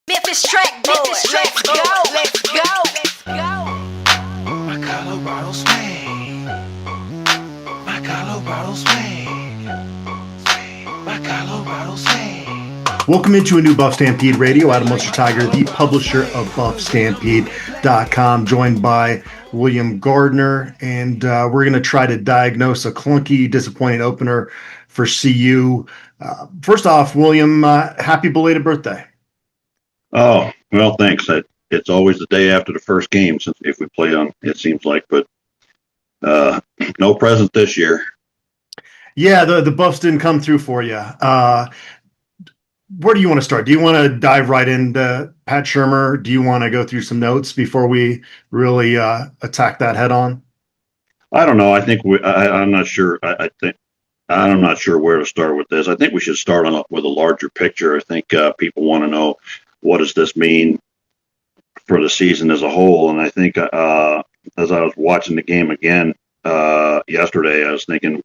Memphis track boy, let's go. My Colorado swing. My Colorado swing. My Colorado swing. Welcome into a new BuffStampede Radio. Adam Munsterteiger, the publisher of BuffStampede.com, joined by William Gardner, and we're going to try to diagnose a clunky, disappointing opener for CU. First off, William, happy belated birthday. Oh, well, thanks. It's always the day after the first game, since if we play on, it seems like, but no present this year. Yeah, the Buffs didn't come through for you. Where do you want to start? Do you want to dive right into Pat Shurmur? Do you want to go through some notes before we really attack that head on? I don't know. I think I'm not sure. I'm not sure where to start with this. I think we should start with a larger picture. I think people want to know, what does this mean for the season as a whole? And I think as I was watching the game again yesterday, I was thinking,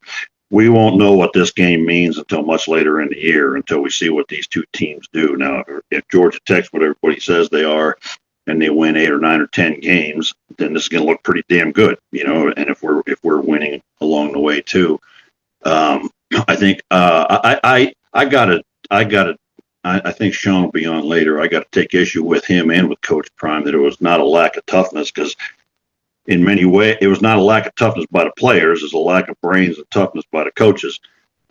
we won't know what this game means until much later in the year, until we see what these two teams do. Now, if Georgia Tech's what everybody says they are, and they win 8 or 9 or 10 games, then this is going to look pretty damn good, And if we're winning along the way too, I think I think Sean will be on later. I got to take issue with him and with Coach Prime that it was not a lack of toughness, because in many ways, it was not a lack of toughness by the players. It's a lack of brains and toughness by the coaches.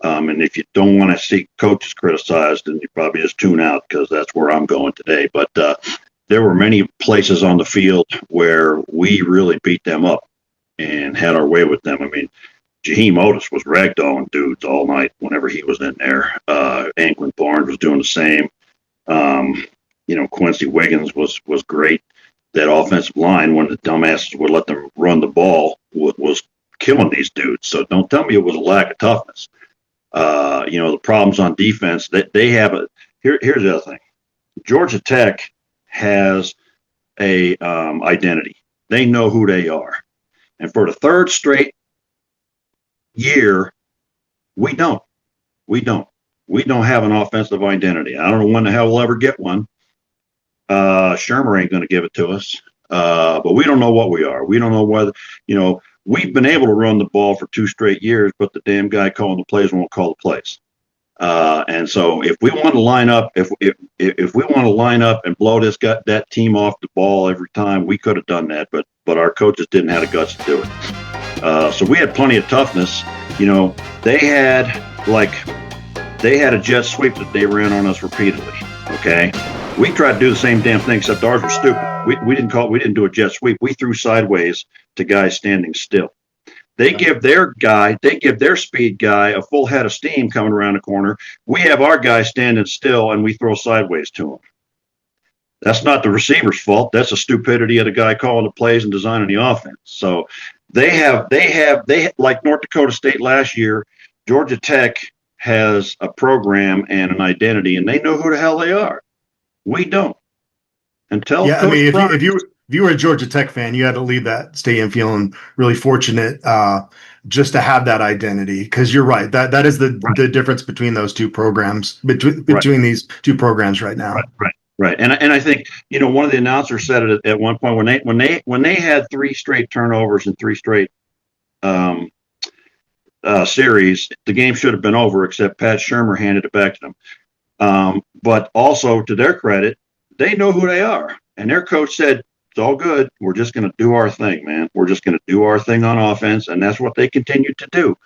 And if you don't want to see coaches criticized, then you probably just tune out, because that's where I'm going today. But there were many places on the field where we really beat them up and had our way with them. I mean, Jaheim Otis was ragdolling dudes all night whenever he was in there. Anquan Barnes was doing the same. Quincy Wiggins was great. That offensive line, when the dumbasses would let them run the ball, was killing these dudes. So don't tell me it was a lack of toughness. The problems on defense that they have. Here's the other thing. Georgia Tech has a identity. They know who they are, and for the third straight year, we don't have an offensive identity. I don't know when the hell we'll ever get one. Shurmur ain't going to give it to us, but we don't know what we are. We don't know whether, we've been able to run the ball for 2 straight years, but the damn guy calling the plays won't call the plays. And so if we want to line up, if we want to line up and blow that team off the ball every time, we could have done that, but our coaches didn't have the guts to do it. So we had plenty of toughness. They had a jet sweep that they ran on us repeatedly. Okay. We tried to do the same damn thing, except ours were stupid. We didn't do a jet sweep. We threw sideways to guys standing still. They give their speed guy a full head of steam coming around the corner. We have our guy standing still, and we throw sideways to him. That's not the receiver's fault. That's the stupidity of the guy calling the plays and designing the offense. So they like North Dakota State last year. Georgia Tech has a program and an identity, and they know who the hell they are. We don't. If you were a Georgia Tech fan, you had to leave that stadium feeling really fortunate just to have that identity, because you're right. That is the difference between those two programs, between these two programs right now. Right. And I think, one of the announcers said it at one point when they had 3 straight turnovers and 3 straight series, the game should have been over, except Pat Shurmur handed it back to them. But also, to their credit, they know who they are. And their coach said, it's all good. We're just going to do our thing, man. We're just going to do our thing on offense. And that's what they continued to do.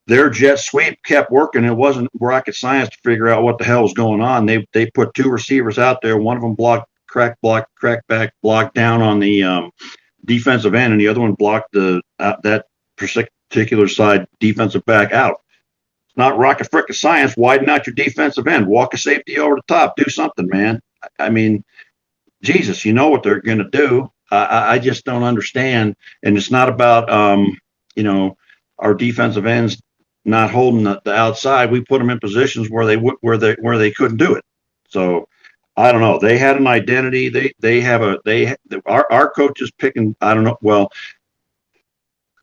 Their jet sweep kept working. It wasn't rocket science to figure out what the hell was going on. They put 2 receivers out there. One of them crack back, blocked down on the defensive end, and the other one blocked that particular side defensive back out. Not rocket frickin' science. Widen out your defensive end. Walk a safety over the top. Do something, man. I mean, Jesus, you know what they're going to do. I just don't understand. And it's not about, our defensive ends not holding the outside. We put them in positions where they couldn't do it. So I don't know. They had an identity. Our coach is picking. I don't know. Well,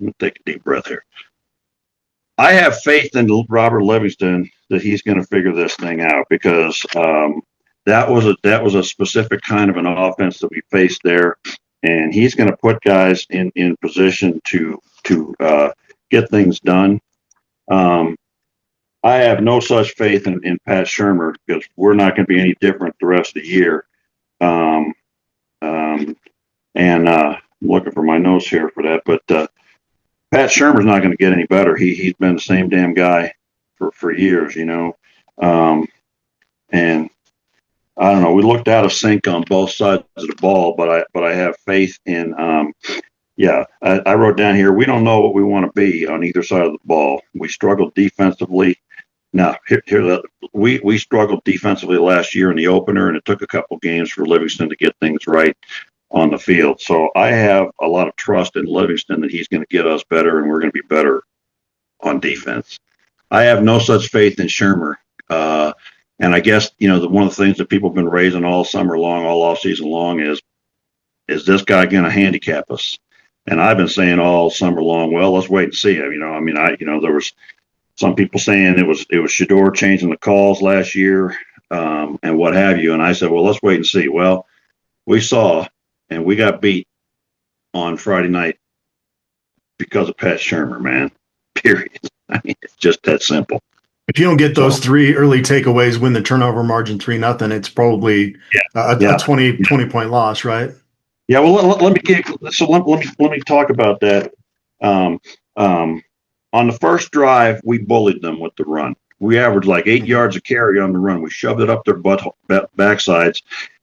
I'm gonna take a deep breath here. I have faith in Robert Livingston that he's going to figure this thing out, because that was a specific kind of an offense that we faced there, and he's going to put guys in position to get things done. I have no such faith in Pat Shurmur because we're not going to be any different the rest of the year. And I'm looking for my notes here for that, but Pat Shurmur's not going to get any better. He's been the same damn guy for years, you know. And I don't know. We looked out of sync on both sides of the ball, but I have faith in. I wrote down here. We don't know what we want to be on either side of the ball. We struggled defensively. Now, we struggled defensively last year in the opener, and it took a couple games for Livingston to get things right on the field. So I have a lot of trust in Livingston that he's going to get us better, and we're going to be better on defense. I have no such faith in Shurmur. And I guess, you know, one of the things that people have been raising all summer long, all off season long is this guy going to handicap us? And I've been saying all summer long, well, let's wait and see. You know, I mean, there was some people saying it was Shedeur changing the calls last year and what have you. And I said, well, let's wait and see. Well, we saw, and we got beat on Friday night because of Pat Shurmur, man, period. I mean, it's just that simple. If you don't get those three early takeaways, win the turnover margin 3-0, it's probably a 20 point loss, right? Yeah. Well, let me talk about that. On the first drive, we bullied them with the run. We averaged like 8 yards a carry on the run. We shoved it up their backsides,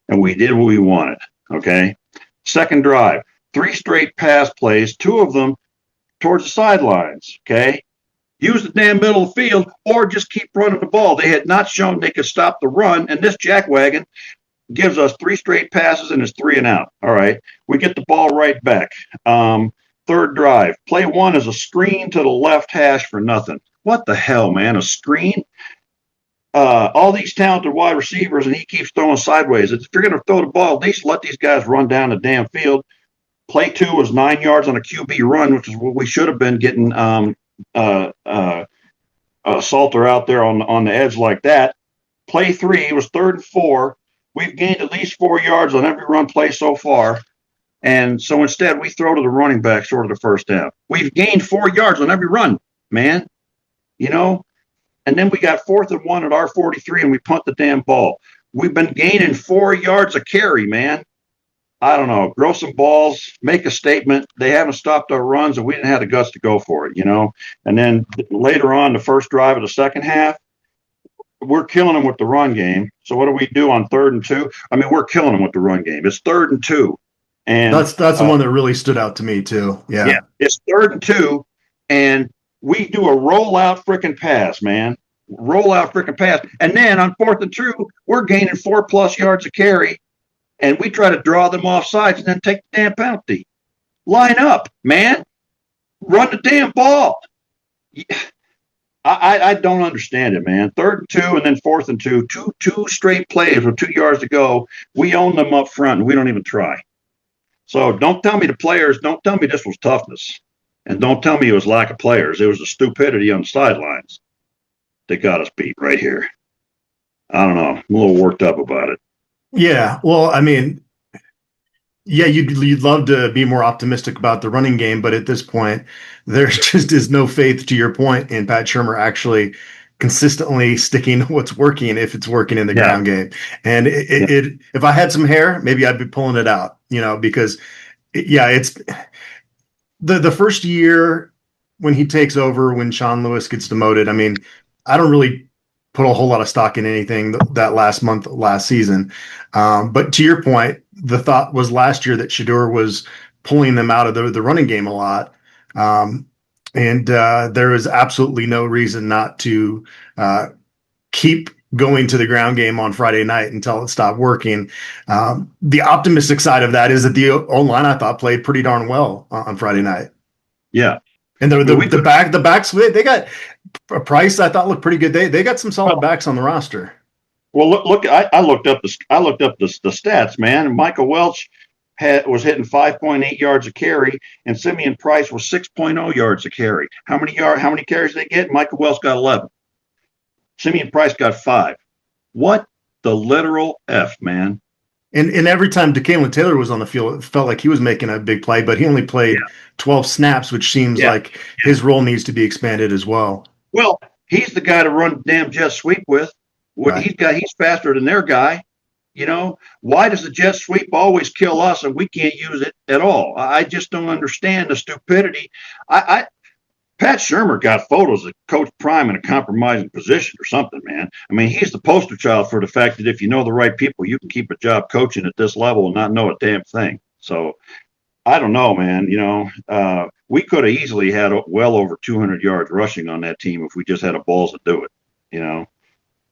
and we did what we wanted. Okay. Second drive, 3 straight pass plays, 2 of them towards the sidelines. Okay. Use the damn middle of the field or just keep running the ball. They had not shown they could stop the run, and this jackwagon gives us 3 straight passes and it's 3 and out. All right. We get the ball right back. Third drive. Play 1 is a screen to the left hash for nothing. What the hell, man? A screen? All these talented wide receivers, and he keeps throwing sideways. If you're going to throw the ball, at least let these guys run down the damn field. Play 2 was 9 yards on a QB run, which is what we should have been getting Salter out there on the edge like that. Play 3 was 3rd and 4. We've gained at least 4 yards on every run play so far. And so instead, we throw to the running back short of the first down. We've gained 4 yards on every run, man. You know? And then we got 4th and 1 at our 43, and we punt the damn ball. We've been gaining 4 yards a carry, man. I don't know. Grow some balls, make a statement. They haven't stopped our runs, and we didn't have the guts to go for it, you know? And then later on, the first drive of the second half, we're killing them with the run game. So what do we do on 3rd and 2? I mean, we're killing them with the run game. It's 3rd and 2. And that's the one that really stood out to me too. Yeah. It's 3rd and 2, and we do a rollout freaking pass, man. Rollout freaking pass. And then on 4th and 2, we're gaining 4+ yards a carry, and we try to draw them off sides and then take the damn penalty. Line up, man. Run the damn ball. I don't understand it, man. 3rd and 2 and then 4th and 2. Two straight plays with 2 yards to go. We own them up front, and we don't even try. So don't tell me this was toughness. And don't tell me it was lack of players. It was the stupidity on the sidelines that got us beat right here. I don't know. I'm a little worked up about it. Yeah. Well, I mean, yeah, you'd love to be more optimistic about the running game, but at this point, there just is no faith, to your point, in Pat Shurmur actually consistently sticking to what's working if it's working in the ground game. And if I had some hair, maybe I'd be pulling it out, you know, because it's the first year when he takes over, when Sean Lewis gets demoted. I mean, I don't really put a whole lot of stock in anything that last season. But to your point, the thought was last year that Shedeur was pulling them out of the running game a lot. And there is absolutely no reason not to keep going to the ground game on Friday night until it stopped working. The optimistic side of that is that the O-line, I thought, played pretty darn well on Friday night. Yeah. And the backs, they got a Price, I thought, looked pretty good. They got some solid backs on the roster. Well, look, I looked up the stats, man. Michael Welch was hitting 5.8 yards a carry, and Simeon Price was 6.0 yards a carry. How many carries did they get? Michael Welch got 11. Simeon Price got 5. What the literal F, man. And every time DeKalen Taylor was on the field, it felt like he was making a big play, but he only played 12 snaps, which seems like his role needs to be expanded as well. Well, he's the guy to run the damn jet sweep with. Right. He's faster than their guy. Why does the jet sweep always kill us and we can't use it at all? I just don't understand the stupidity. Pat Shurmur got photos of Coach Prime in a compromising position or something, man. I mean, he's the poster child for the fact that if you know the right people, you can keep a job coaching at this level and not know a damn thing. So I don't know, man. We could have easily had well over 200 yards rushing on that team if we just had the balls to do it.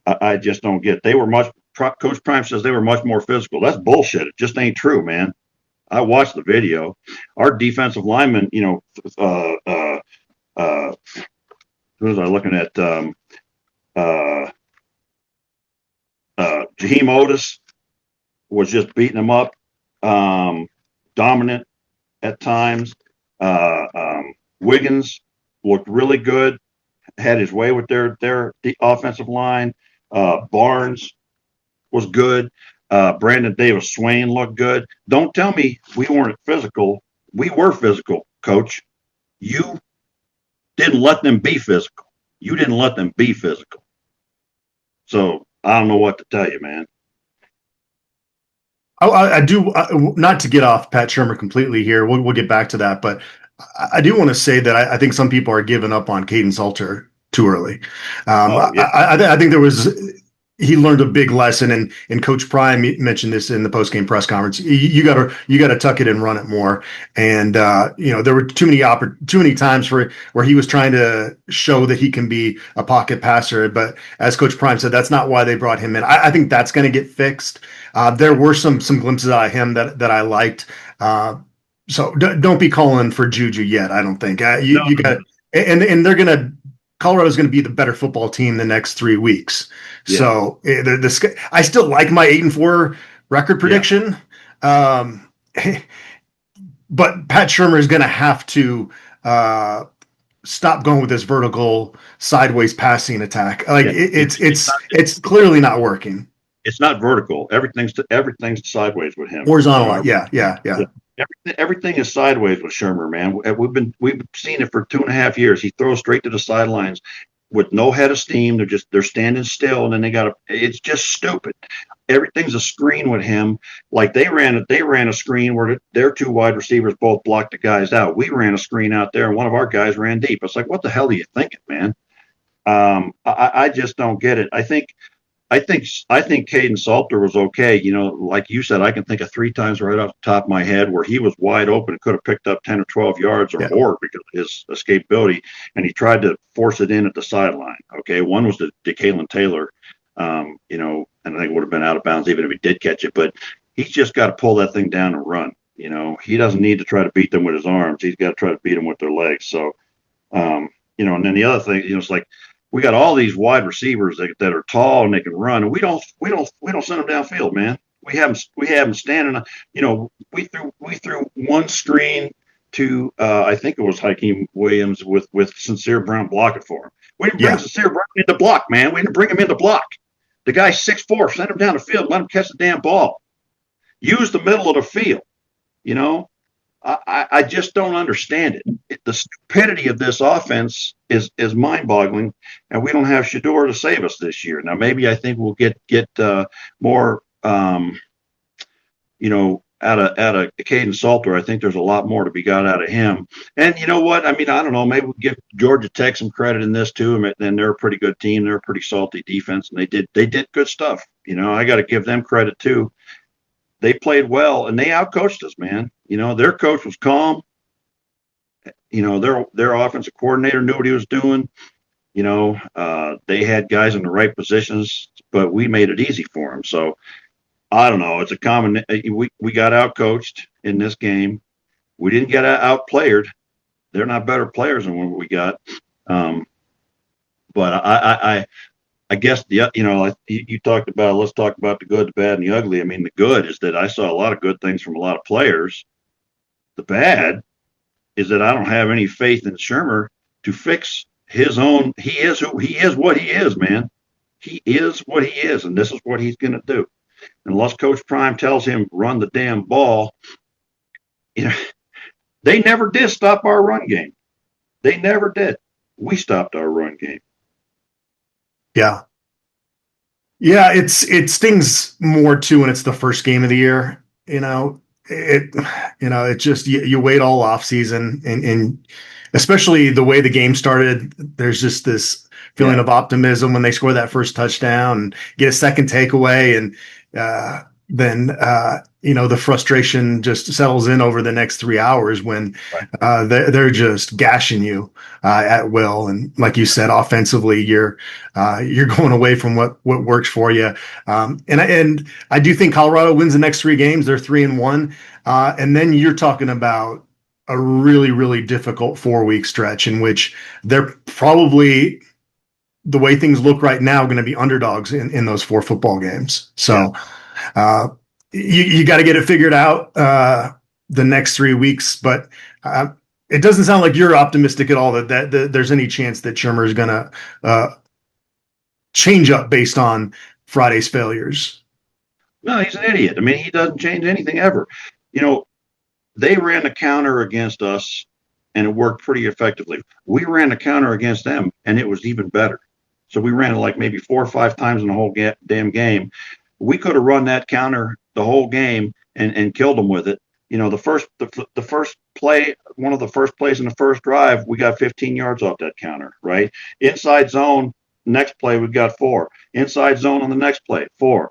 I just don't get it. Coach Prime says they were much more physical. That's bullshit. It just ain't true, man. I watched the video. Our defensive linemen, who was I looking at? Jaheim Otis was just beating them up, dominant at times. Wiggins looked really good, had his way with their the offensive line. Barnes was good. Brandon Davis Swain looked good. Don't tell me we weren't physical. We were physical, Coach. You didn't let them be physical. You didn't let them be physical. So I don't know what to tell you, man. I do, not to get off Pat Shurmur completely here. We'll get back to that, but I do want to say that I think some people are giving up on Caden Salter too early. I think he learned a big lesson, and Coach Prime mentioned this in the post-game press conference. You got to tuck it and run it more. And there were too many times where he was trying to show that he can be a pocket passer. But as Coach Prime said, that's not why they brought him in. I think that's going to get fixed. There were some glimpses out of him that I liked. So don't be calling for Juju yet. I don't think you got, and they're gonna. Colorado's going to be the better football team the next 3 weeks. Yeah. So I still like my 8-4 record prediction. Yeah. But Pat Shurmur is going to have to stop going with this vertical sideways passing attack. Like it's clearly not working. It's not vertical. Everything's sideways with him. Horizontal. Yeah. Everything is sideways with Shurmur, man. We've seen it for 2.5 years. He throws straight to the sidelines with no head of steam. They're standing still, and then it's just stupid. Everything's a screen with him. Like they ran a screen where their two wide receivers both blocked the guys out. We ran a screen out there, and one of our guys ran deep. It's like, what the hell are you thinking, man? I just don't get it. I think Caden Salter was okay. Like you said, I can think of 3 times right off the top of my head where he was wide open and could have picked up 10 or 12 yards or more because of his escapability, and he tried to force it in at the sideline. Okay, one was to DeKalen Taylor, and I think it would have been out of bounds even if he did catch it. But he's just got to pull that thing down and run. He doesn't need to try to beat them with his arms. He's got to try to beat them with their legs. So, and then the other thing, it's like, we got all these wide receivers that are tall and they can run, and we don't send them downfield, man. We have them standing. We threw one screen to I think it was Hakeem Williams with Sincere Brown block it for him. We didn't bring Sincere Brown into block, man. We didn't bring him into block. The guy's 6'4", send him down the field, let him catch the damn ball. Use the middle of the field. I just don't understand it. The stupidity of this offense is mind-boggling, and we don't have Shedeur to save us this year. Now, maybe I think we'll get more, out of Caden Salter. I think there's a lot more to be got out of him. And you know what? I mean, I don't know. Maybe we'll give Georgia Tech some credit in this too. And they're a pretty good team. They're a pretty salty defense, and they did good stuff. I got to give them credit too. They played well, and they outcoached us, man. Their coach was calm. Their offensive coordinator knew what he was doing. They had guys in the right positions, but we made it easy for them. So I don't know. It's a common. We got outcoached in this game. We didn't get outplayed. They're not better players than what we got. But I guess you talked about. Let's talk about the good, the bad, and the ugly. I mean, the good is that I saw a lot of good things from a lot of players. The bad is that I don't have any faith in Shurmur to fix his own. He is what he is, man. He is what he is, and this is what he's going to do. Unless Coach Prime tells him run the damn ball, you know, they never did stop our run game. They never did. We stopped our run game. Yeah. Yeah, it stings more too when it's the first game of the year. It just you wait all off season and especially the way the game started, there's just this feeling of optimism when they score that first touchdown and get a second takeaway, and then the frustration just settles in over the next 3 hours when they're just gashing you at will. And like you said, offensively, you're going away from what works for you. And I do think Colorado wins the next 3 games. They're 3-1, and then you're talking about a really, really difficult 4-week stretch in which they're probably, the way things look right now, going to be underdogs in those 4 football games. So you got to get it figured out the next 3 weeks. But it doesn't sound like you're optimistic at all that there's any chance that Shurmur is going to change up based on Friday's failures. No, he's an idiot. I mean, he doesn't change anything ever. They ran the counter against us, and it worked pretty effectively. We ran the counter against them, and it was even better. So we ran it like maybe 4 or 5 times in the whole damn game. We could have run that counter the whole game and killed them with it. The first play, one of the first plays in the first drive, we got 15 yards off that counter, right? Inside zone, next play, we got 4. Inside zone on the next play, 4.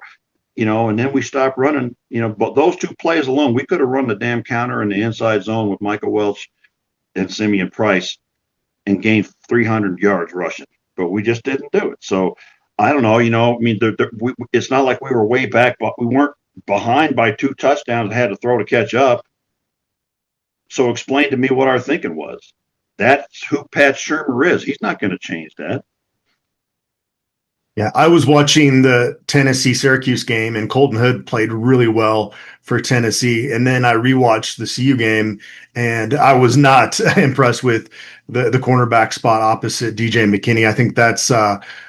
And then we stopped running, but those 2 plays alone, we could have run the damn counter in the inside zone with Michael Welch and Simeon Price and gained 300 yards rushing, but we just didn't do it. So I don't know, it's not like we were way back, but we weren't behind by 2 touchdowns and had to throw to catch up. So explain to me what our thinking was. That's who Pat Shurmur is. He's not going to change that. Yeah, I was watching the Tennessee-Syracuse game, and Colton Hood played really well for Tennessee. And then I rewatched the CU game, and I was not impressed with the cornerback spot opposite DJ McKinney. I think that's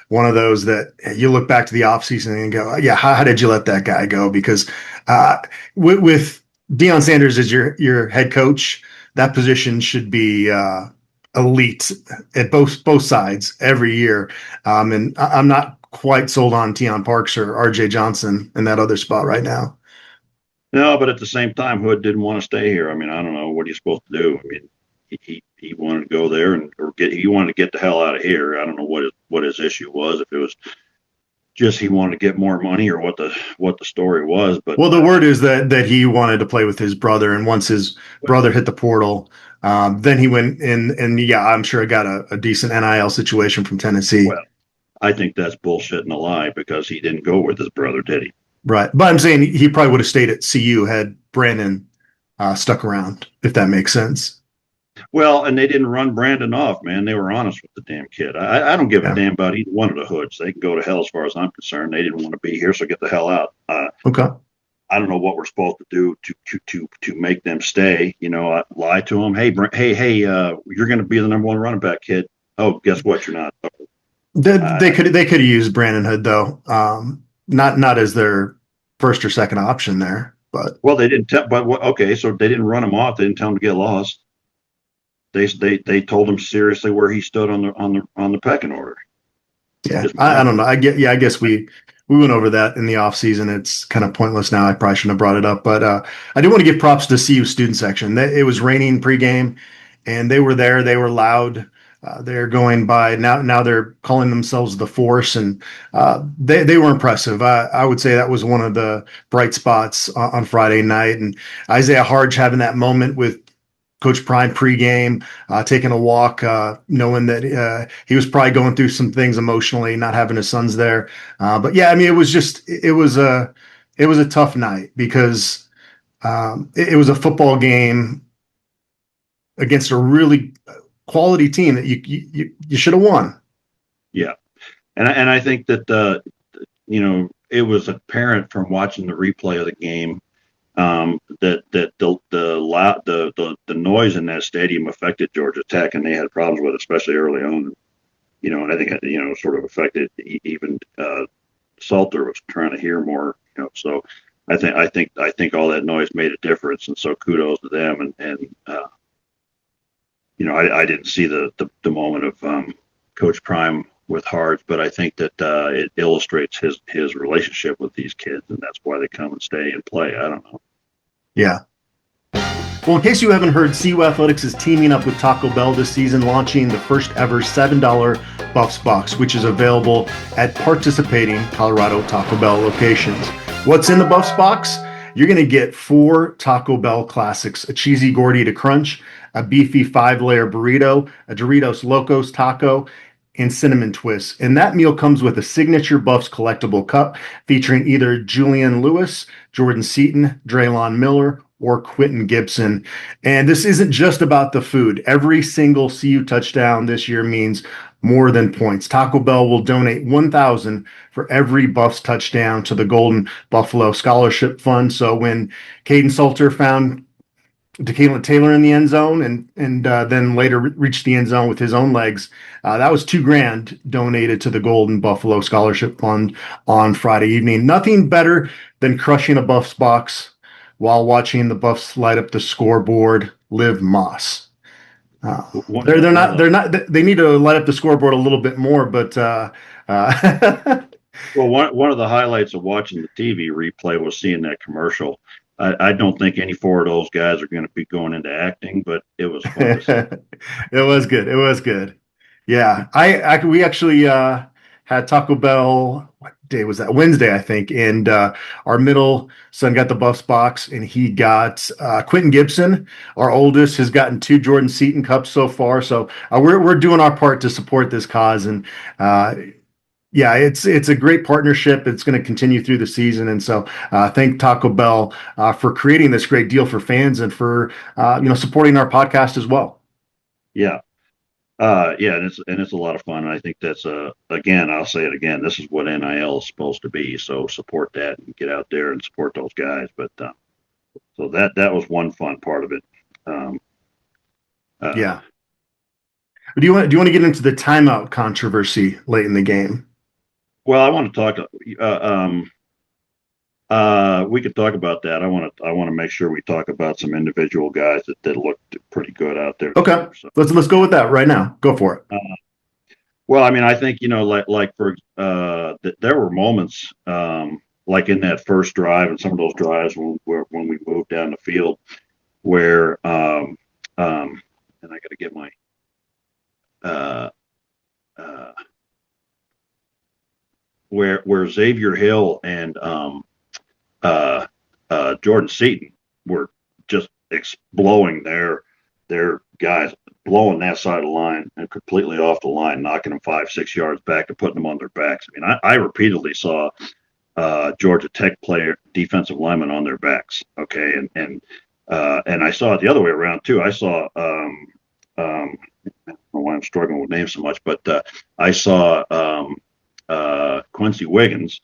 one of those that you look back to the offseason and go, yeah, how did you let that guy go? Because with Deion Sanders as your head coach, that position should be elite at both sides every year. And I'm not quite sold on Teion Parks or RJ Johnson in that other spot right now. No, but at the same time, Hood didn't want to stay here. I mean, I don't know what he's supposed to do. I mean, he wanted to go there he wanted to get the hell out of here. I don't know what his issue was. If it was just he wanted to get more money or what the story was. But the word is that he wanted to play with his brother, and once his brother hit the portal, then he went in, and I'm sure it got a decent NIL situation from Tennessee. Well, I think that's bullshit and a lie, because he didn't go with his brother, did he? Right. But I'm saying he probably would have stayed at CU had Brandon stuck around, if that makes sense. Well, and they didn't run Brandon off, man. They were honest with the damn kid. I don't give a damn about either one of the Hoods. They can go to hell as far as I'm concerned. They didn't want to be here, so get the hell out. Okay. I don't know what we're supposed to do to make them stay. Lie to them. Hey, you're going to be the number 1 running back, kid. Oh, guess what? You're not. They could have used Brandon Hood though, not as their first or second option there. But they didn't. So they didn't run him off. They didn't tell him to get lost. They told him seriously where he stood on the pecking order. Yeah, I don't know. I guess we went over that in the off season. It's kind of pointless now. I probably shouldn't have brought it up, but I do want to give props to the CU student section. It was raining pregame, and they were there. They were loud. They're going by now. They're calling themselves the Force, and they were impressive. I would say that was one of the bright spots on Friday night. And Isaiah Harge having that moment with Coach Prime pregame, taking a walk, knowing that he was probably going through some things emotionally, not having his sons there. But yeah, I mean, it was a tough night because it was a football game against a really quality team that you should have won. Yeah. And I think that, it was apparent from watching the replay of the game that the noise in that stadium affected Georgia Tech, and they had problems with it, especially early on. and I think sort of affected even Salter was trying to hear more. So I think all that noise made a difference, and so kudos to them. And I didn't see the moment of Coach Prime with Hards, but I think that it illustrates his relationship with these kids, and that's why they come and stay and play. I don't know. Yeah. Well, in case you haven't heard, CU Athletics is teaming up with Taco Bell this season, launching the first ever $7 Buffs Box, which is available at participating Colorado Taco Bell locations. What's in the Buffs Box? You're going to get 4 Taco Bell classics: a cheesy gordita crunch, a beefy 5-layer burrito, a Doritos Locos taco, and cinnamon twists. And that meal comes with a signature Buffs collectible cup featuring either Julian Lewis, Jordan Seaton, Draylon Miller, or Quentin Gibson. And this isn't just about the food. Every single CU touchdown this year means more than points. Taco Bell will donate $1,000 for every Buffs touchdown to the Golden Buffalo Scholarship Fund. So when Caden Salter found DeCalen Taylor in the end zone and then later reached the end zone with his own legs, that was $2,000 donated to the Golden Buffalo Scholarship Fund on Friday evening. Nothing better than crushing a Buffs box while watching the Buffs light up the scoreboard. Liv Moss. They're not. They need to light up the scoreboard a little bit more, but well, one of the highlights of watching the TV replay was seeing that commercial. I don't think any 4 of those guys are going to be going into acting, but it was fun to see. It was good. It was good. Yeah, we actually had Taco Bell. What day was that? Wednesday, I think. And our middle son got the Buffs box, and he got Quentin Gibson. Our oldest has gotten 2 Jordan Seaton cups so far. So we're doing our part to support this cause, and yeah, it's a great partnership. It's going to continue through the season, and so thank Taco Bell for creating this great deal for fans and for supporting our podcast as well. Yeah. And it's a lot of fun. And I think that's again, I'll say it again, this is what NIL is supposed to be. So support that and get out there and support those guys. But so that was one fun part of it. Yeah. Do you want to get into the timeout controversy late in the game? Well, I want to talk. We could talk about that. I want to make sure we talk about some individual guys that looked pretty good out there. Okay, so let's go with that right now. Go for it. Well, I mean, I think like for there were moments like in that first drive and some of those drives when we moved down the field where and I got to get my where Xavier Hill and Jordan Seaton were just blowing their guys, blowing that side of the line and completely off the line, knocking them 5-6 yards back and putting them on their backs. I mean, I repeatedly saw Georgia Tech defensive linemen on their backs. Okay, and I saw it the other way around too. I saw I don't know why I'm struggling with names so much, but I saw Quincy Wiggins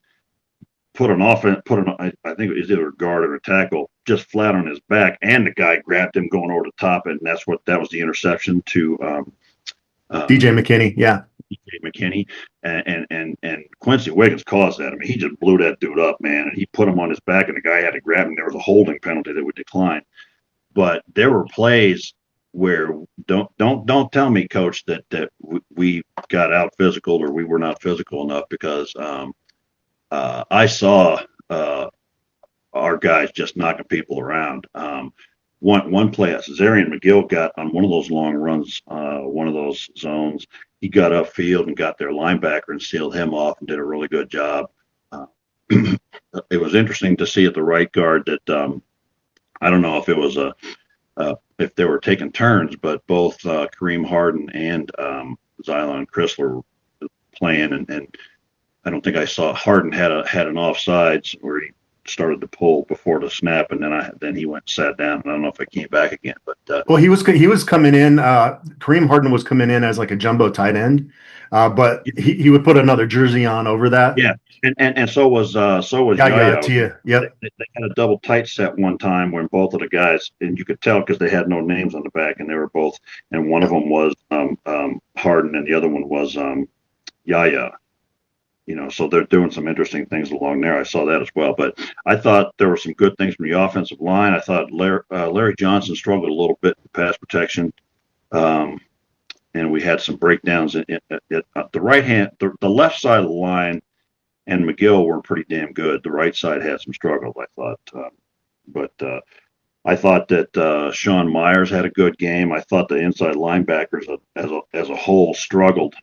I think it was either a guard or a tackle, just flat on his back, and the guy grabbed him going over the top, and that was the interception to DJ McKinney. Yeah, DJ McKinney, and Quincy Wiggins caused that. I mean, he just blew that dude up, man, and he put him on his back, and the guy had to grab him. There was a holding penalty that would decline, but there were plays where don't tell me, Coach, that we got out physical or we were not physical enough, because I saw our guys just knocking people around. One play, Zarian McGill got on one of those long runs, one of those zones. He got upfield and got their linebacker and sealed him off and did a really good job. It was interesting to see at the right guard that I don't know if it was if they were taking turns, but both Kareem Harden and Xylon Chrysler playing, and I don't think I saw Harden had an offsides where started to pull before the snap, and then he went and sat down. And I don't know if I came back again, but Well, he was coming in. Kareem Harden was coming in as like a jumbo tight end, but he would put another jersey on over that. yeah, and so was Yeah, Yaya. Tia. Yep. They had a double tight set one time when both of the guys, and you could tell because they had no names on the back, and they were both, and one of them was Harden, and the other one was Yaya. So they're doing some interesting things along there. I saw that as well. But I thought there were some good things from the offensive line. I thought Larry Johnson struggled a little bit in pass protection. And we had some breakdowns at the right hand, the left side of the line, and McGill were pretty damn good. The right side had some struggles, I thought. But I thought that Sean Myers had a good game. I thought the inside linebackers as a whole struggled.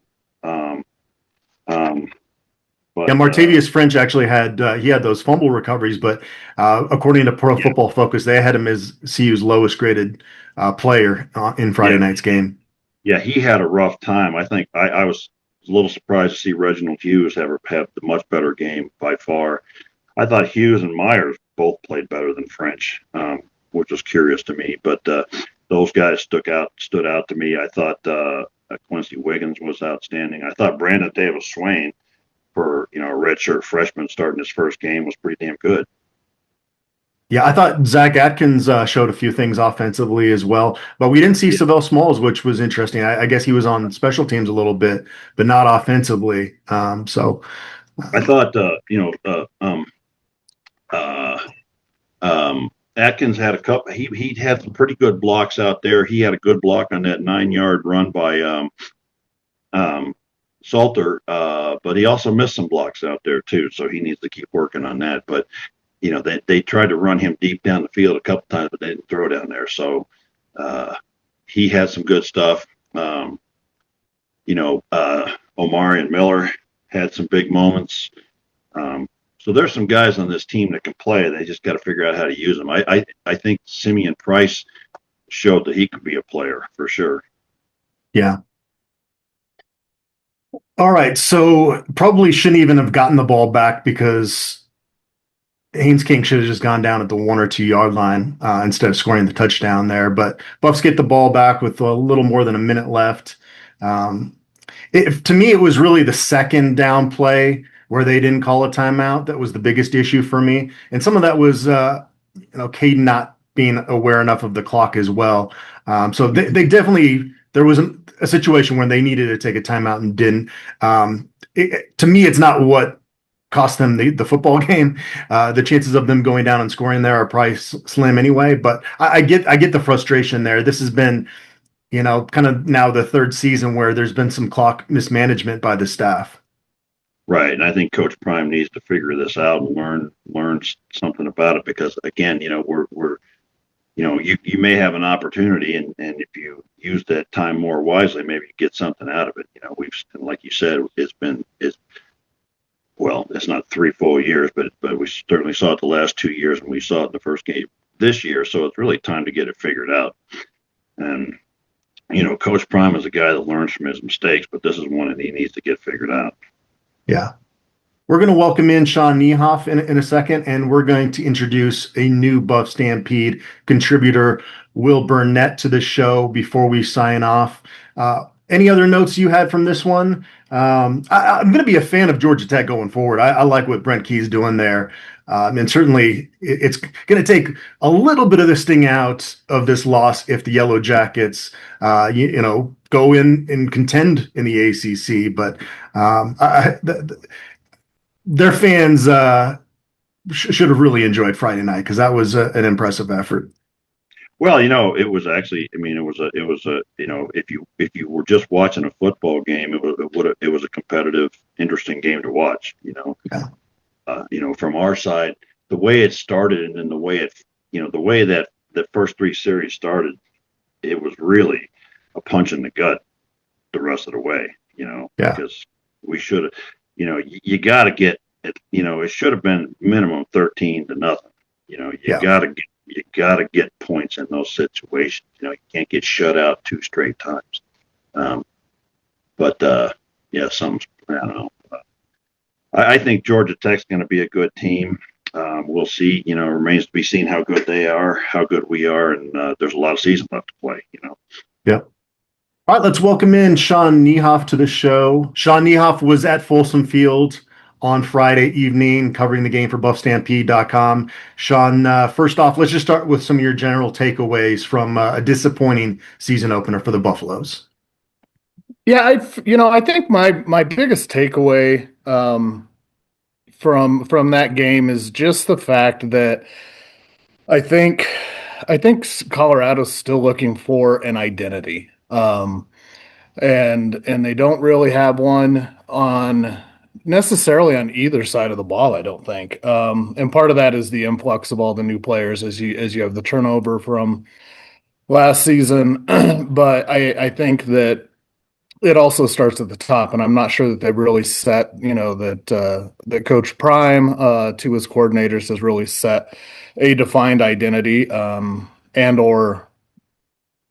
Yeah, Martavius French actually had he had those fumble recoveries, but according to Pro Football Focus, they had him as CU's lowest graded player in Friday night's game. Yeah, he had a rough time. I think I was a little surprised to see Reginald Hughes have the much better game by far. I thought Hughes and Myers both played better than French, which was curious to me. But those guys stood out to me. I thought Quincy Wiggins was outstanding. I thought Brandon Davis Swain, for a redshirt freshman starting his first game, was pretty damn good. Yeah, I thought Zach Atkins showed a few things offensively as well, but we didn't see Savell Smalls, which was interesting. I guess he was on special teams a little bit, but not offensively. So I thought Atkins had a couple. He had some pretty good blocks out there. He had a good block on that 9-yard run by Salter, but he also missed some blocks out there too, so he needs to keep working on that. But they tried to run him deep down the field a couple times, but they didn't throw down there. So he had some good stuff. Omari and Miller had some big moments. So there's some guys on this team that can play. They just got to figure out how to use them. I think Simeon Price showed that he could be a player for sure. Yeah. All right, so probably shouldn't even have gotten the ball back because Haynes King should have just gone down at the 1 or 2 yard line instead of scoring the touchdown there. But Buffs get the ball back with a little more than a minute left. To me, it was really the second down play where they didn't call a timeout that was the biggest issue for me. And some of that was, Caden not being aware enough of the clock as well. So they definitely, there was a situation where they needed to take a timeout and didn't. To me, it's not what cost them the football game. The chances of them going down and scoring there are probably slim anyway. But I get the frustration there. This has been, kind of now the third season where there's been some clock mismanagement by the staff. Right, and I think Coach Prime needs to figure this out and learn something about it because again, we're you may have an opportunity, and if you use that time more wisely, maybe you get something out of it. We've, like you said, it's not 3 full years, but we certainly saw it the last 2 years, and we saw it in the first game this year. So it's really time to get it figured out. And Coach Prime is a guy that learns from his mistakes, but this is one that he needs to get figured out. Yeah. We're going to welcome in Sean Niehoff in a second, and we're going to introduce a new Buff Stampede contributor, Will Burnett, to the show before we sign off. Any other notes you had from this one? I'm going to be a fan of Georgia Tech going forward. I like what Brent Key's doing there. And certainly it's going to take a little bit of the sting out of this loss if the Yellow Jackets, go in and contend in the ACC. But their fans should have really enjoyed Friday night because that was an impressive effort. Well, it was actually. It was a. If you were just watching a football game, it was a competitive, interesting game to watch. Yeah. From our side, the way it started and then the way that the first 3 series started, it was really a punch in the gut the rest of the way. Yeah. Because we should have. You got to get it. It should have been minimum 13-0. You got to get points in those situations. You can't get shut out 2 straight times. I don't know. I think Georgia Tech's going to be a good team. We'll see. Remains to be seen how good they are, how good we are, and there's a lot of season left to play. Yeah. All right, let's welcome in Sean Niehoff to the show. Sean Niehoff was at Folsom Field on Friday evening covering the game for BuffStampede.com. Sean, first off, let's just start with some of your general takeaways from a disappointing season opener for the Buffaloes. Yeah, I think my biggest takeaway from that game is just the fact that I think Colorado's still looking for an identity. And they don't really have one necessarily on either side of the ball, I don't think. And part of that is the influx of all the new players as you have the turnover from last season. But I think that it also starts at the top, and I'm not sure that they've really set, that Coach Prime to his coordinators has really set a defined identity, and or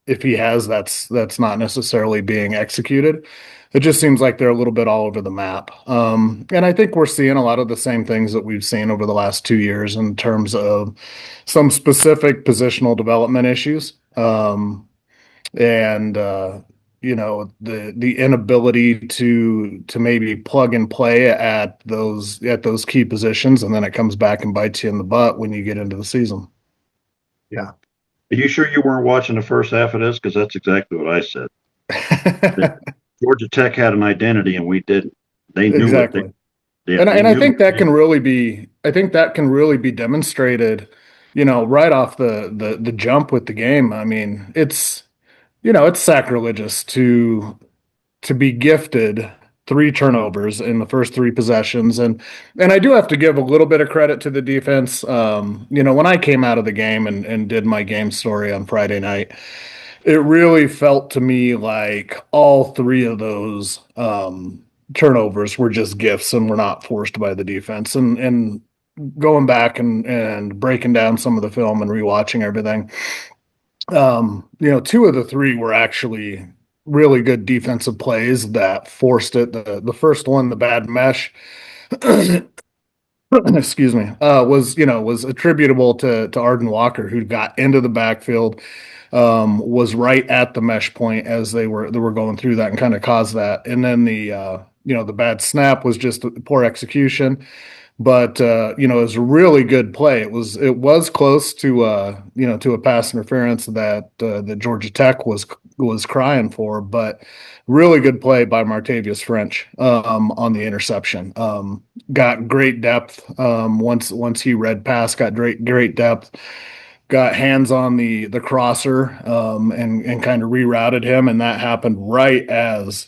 if he has, that's not necessarily being executed. It just seems like they're a little bit all over the map. And I think we're seeing a lot of the same things that we've seen over the last 2 years in terms of some specific positional development issues. The inability to maybe plug and play at those key positions, and then it comes back and bites you in the butt when you get into the season. Yeah. Are you sure you weren't watching the first half of this? Because that's exactly what I said. Georgia Tech had an identity, and we didn't. They knew exactly. I think that can really be demonstrated, right off the jump with the game. I mean, it's sacrilegious to be gifted 3 turnovers in the first 3 possessions. And I do have to give a little bit of credit to the defense. When I came out of the game and did my game story on Friday night, it really felt to me like all 3 of those turnovers were just gifts and were not forced by the defense. And going back and breaking down some of the film and rewatching everything, 2 of the 3 were actually really good defensive plays that forced it. The first one, the bad mesh, excuse me, was attributable to Arden Walker, who got into the backfield, was right at the mesh point as they were going through that and kind of caused that. And then the bad snap was just poor execution. But it was a really good play. It was close to a pass interference that Georgia Tech was crying for, but really good play by Martavius French on the interception. Got great depth once he read pass. Got great depth. Got hands on the crosser and kind of rerouted him, and that happened right as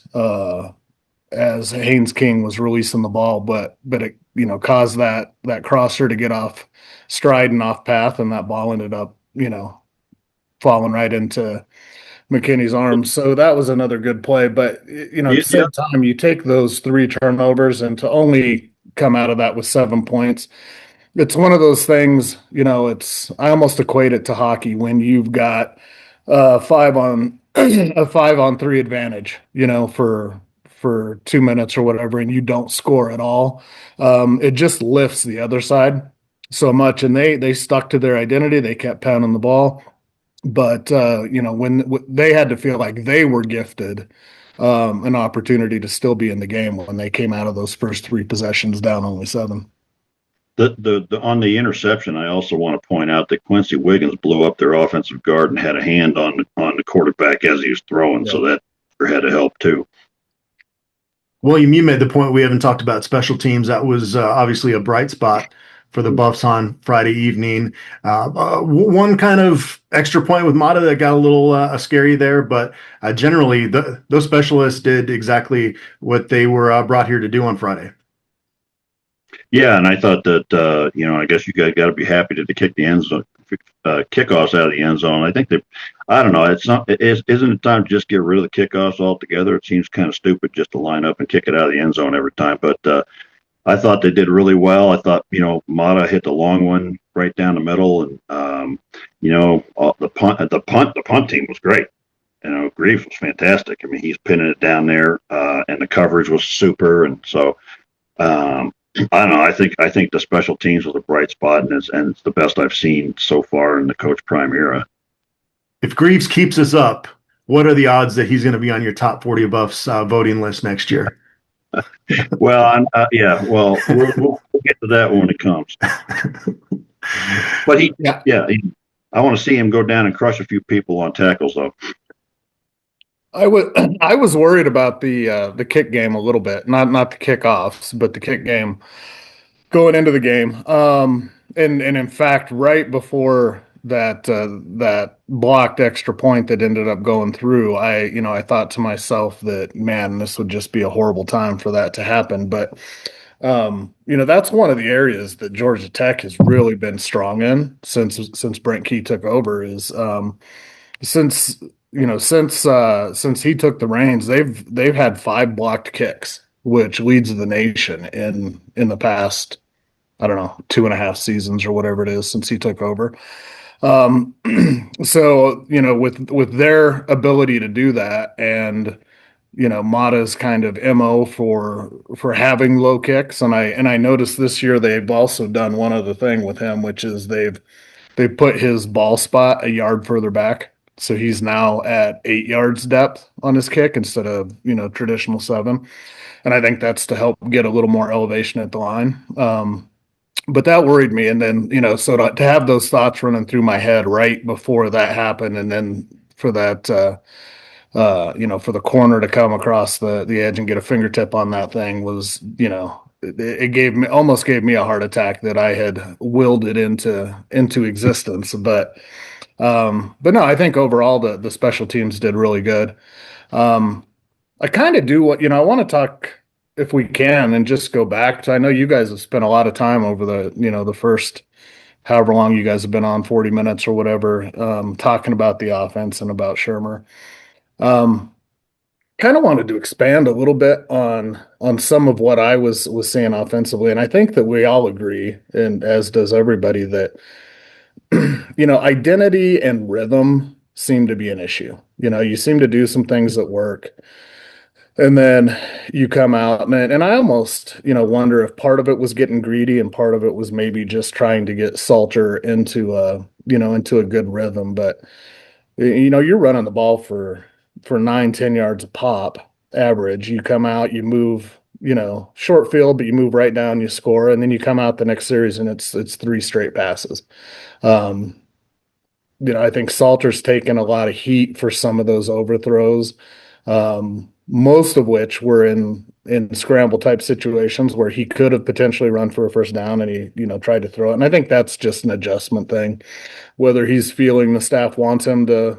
Haynes King was releasing the ball, but it caused that crosser to get off stride and off path, and that ball ended up falling right into McKinney's arms. So that was another good play. But at the same time, you take those 3 turnovers and to only come out of that with 7 points. It's one of those things. I almost equate it to hockey when you've got a 5-on-3 advantage. For 2 minutes or whatever, and you don't score at all, it just lifts the other side so much. And they stuck to their identity. They kept pounding the ball, but when they had to feel like they were gifted an opportunity to still be in the game when they came out of those first 3 possessions down only 7. On the interception, I also want to point out that Quincy Wiggins blew up their offensive guard and had a hand on the quarterback as he was throwing, so that had to help too. William, you made the point we haven't talked about special teams. That was obviously a bright spot for the Buffs on Friday evening. One kind of extra point with Mata that got a little scary there, but generally those specialists did exactly what they were brought here to do on Friday. Yeah, and I thought that I guess you guys got to be happy to kick the end zone, kickoffs out of the end zone. I think I don't know. Isn't it time to just get rid of the kickoffs altogether? It seems kind of stupid just to line up and kick it out of the end zone every time. But I thought they did really well. I thought Mata hit the long one right down the middle, and the punt team was great. Grief was fantastic. I mean, he's pinning it down there, and the coverage was super, and so. I don't know. I think the special teams was a bright spot, and it's the best I've seen so far in the Coach Prime era. If Greaves keeps us up, what are the odds that he's going to be on your top 40 Buffs voting list next year? Well, yeah. Well, we'll get to that when it comes. But I want to see him go down and crush a few people on tackles, though. I was worried about the kick game a little bit, not the kickoffs, but the kick game going into the game. And in fact, right before that blocked extra point that ended up going through, I thought to myself that, man, this would just be a horrible time for that to happen. But that's one of the areas that Georgia Tech has really been strong in since Brent Key took over. Is since he took the reins, they've had 5 blocked kicks, which leads the nation in the past, I don't know, 2.5 seasons or whatever it is since he took over. So with their ability to do that, and Mata's kind of MO for having low kicks, and I noticed this year they've also done one other thing with him, which is they put his ball spot a yard further back. So he's now at 8 yards depth on his kick instead of, traditional 7. And I think that's to help get a little more elevation at the line. But that worried me. And then, so to have those thoughts running through my head right before that happened, and then for that, for the corner to come across the edge and get a fingertip on that thing was, it almost gave me a heart attack that I had willed it into existence. But no, I think overall the special teams did really good. I kind of do what, I want to talk, if we can, and just go back to, I know you guys have spent a lot of time over the first however long you guys have been on, 40 minutes or whatever, talking about the offense and about Shermer. Kind of wanted to expand a little bit on some of what I was seeing offensively. And I think that we all agree, and as does everybody, that identity and rhythm seem to be an issue. You seem to do some things that work, and then you come out, and I almost, wonder if part of it was getting greedy and part of it was maybe just trying to get Salter into a good rhythm. But, you're running the ball for 9-10 yards a pop average. You come out, you move, short field, but you move right down, you score, and then you come out the next series and it's 3 straight passes. I think Salter's taken a lot of heat for some of those overthrows, most of which were in scramble type situations where he could have potentially run for a first down and he, tried to throw it. And I think that's just an adjustment thing, whether he's feeling the staff wants him to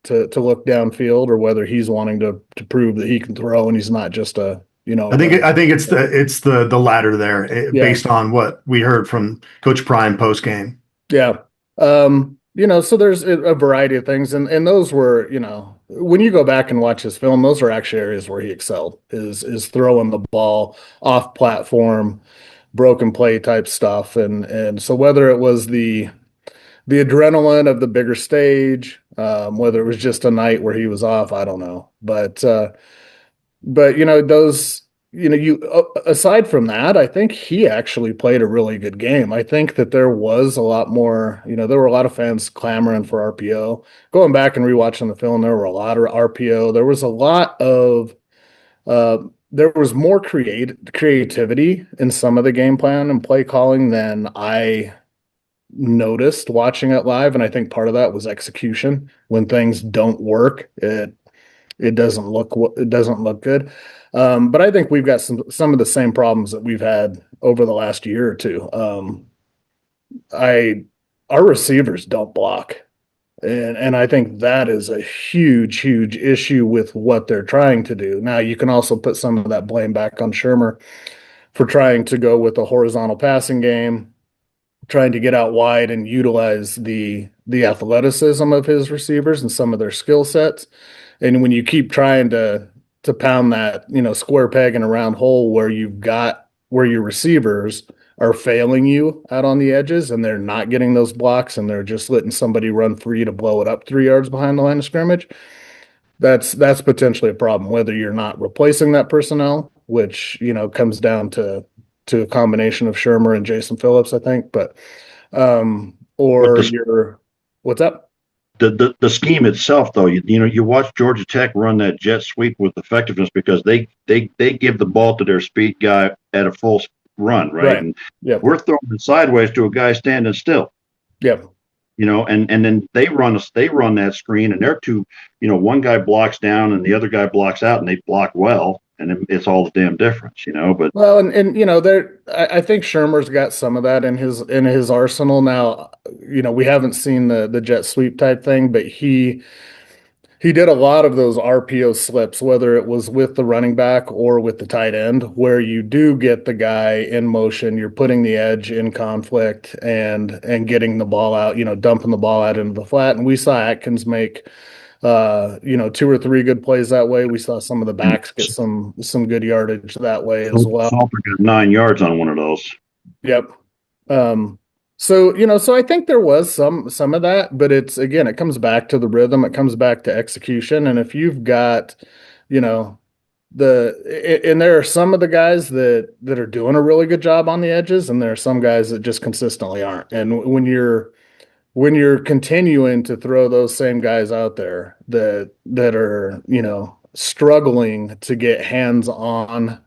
look downfield or whether he's wanting to prove that he can throw and he's not just a, I think it's the latter there, based on what we heard from Coach Prime post game. Yeah. So there's a variety of things, and those were, when you go back and watch his film, those are actually areas where he excelled, is throwing the ball off platform, broken play type stuff. And so whether it was the adrenaline of the bigger stage, whether it was just a night where he was off, I don't know. But those, aside from that, I think he actually played a really good game. I think that there was a lot more, there were a lot of fans clamoring for RPO. Going back and rewatching the film, there were a lot of RPO. There was a lot of, there was more creativity in some of the game plan and play calling than I noticed watching it live. And I think part of that was execution. When things don't work, it doesn't look good. But I think we've got some of the same problems that we've had over the last year or two. Our receivers don't block. And I think that is a huge, huge issue with what they're trying to do. Now, you can also put some of that blame back on Shermer for trying to go with a horizontal passing game, trying to get out wide and utilize the athleticism of his receivers and some of their skill sets. And when you keep trying to pound that, square peg in a round hole where your receivers are failing you out on the edges and they're not getting those blocks and they're just letting somebody run free to blow it up 3 yards behind the line of scrimmage, that's potentially a problem, whether you're not replacing that personnel, which, comes down to, to a combination of Shermer and Jason Phillips, I think. But what's up? The scheme itself, though, you watch Georgia Tech run that jet sweep with effectiveness because they give the ball to their speed guy at a full run, right? And we're throwing it sideways to a guy standing still. Yep. And then they run that screen, and they're two, one guy blocks down and the other guy blocks out, and they block well, and it's all the damn difference, But I think Shermer's got some of that in his arsenal now. We haven't seen the jet sweep type thing, but he did a lot of those RPO slips, whether it was with the running back or with the tight end, where you do get the guy in motion, you're putting the edge in conflict and getting the ball out, dumping the ball out into the flat. And we saw Atkins make, 2 or 3 good plays that way. We saw some of the backs get some good yardage that way as well. Salter got 9 yards on one of those. Yep. So I think there was some of that, but it comes back to the rhythm. It comes back to execution. And if you've got, and there are some of the guys that are doing a really good job on the edges, and there are some guys that just consistently aren't. And when you're continuing to throw those same guys out there that are, struggling to get hands on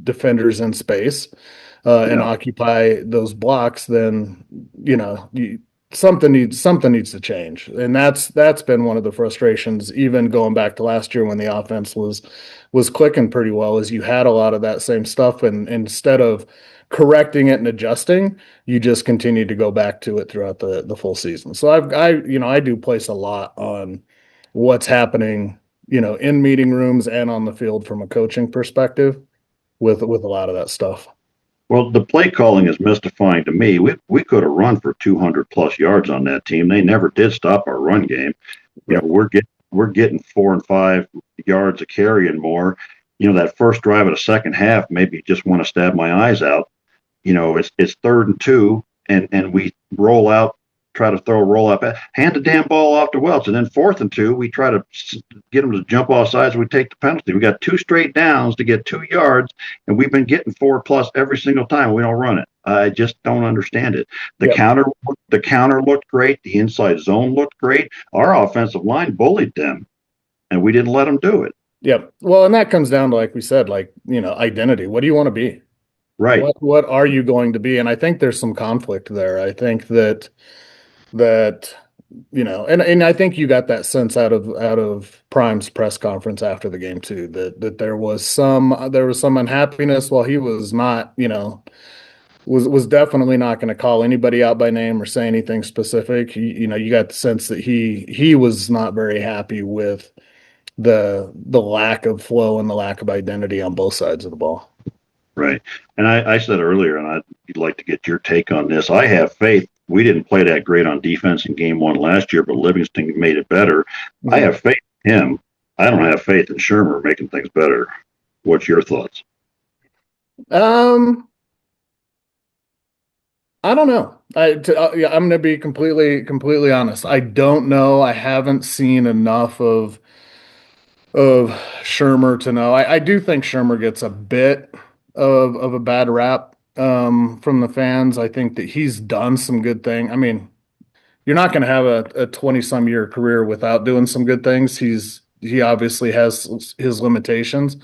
defenders in space, and occupy those blocks, then something needs to change. And that's been one of the frustrations, even going back to last year when the offense was clicking pretty well, is you had a lot of that same stuff, and instead of correcting it and adjusting, you just continue to go back to it throughout the full season. So I do place a lot on what's happening, in meeting rooms and on the field from a coaching perspective with a lot of that stuff. Well, the play calling is mystifying to me. We could have run for 200 plus yards on that team. They never did stop our run game. We're getting 4 and 5 yards a carry and more. That first drive of the second half made me just want to stab my eyes out. It's 3rd and 2, and we roll out, try to throw a roll up, hand the damn ball off to Welch, and then 4th and 2, we try to get them to jump off sides. We take the penalty. We got 2 straight downs to get 2 yards, and we've been getting 4 plus every single time. We don't run it. I just don't understand it. The counter looked great. The inside zone looked great. Our offensive line bullied them, and we didn't let them do it. Yep. Well, and that comes down to, like we said, identity. What do you want to be? Right. What are you going to be? And I think there's some conflict there. I think that and I think you got that sense out of Prime's press conference after the game too, that there was some unhappiness while he was not, was definitely not going to call anybody out by name or say anything specific. You got the sense that he was not very happy with the lack of flow and the lack of identity on both sides of the ball. Right. And I said earlier, and I'd like to get your take on this. I have faith. We didn't play that great on defense in game 1 last year, but Livingston made it better. Mm-hmm. I have faith in him. I don't have faith in Shermer making things better. What's your thoughts? I don't know. I'm going to be completely honest. I don't know. I haven't seen enough of Shermer to know. I do think Shermer gets a bit of a bad rap from the fans. I think that he's done some good things. I mean, you're not going to have a 20-some year career without doing some good things. He obviously has his limitations.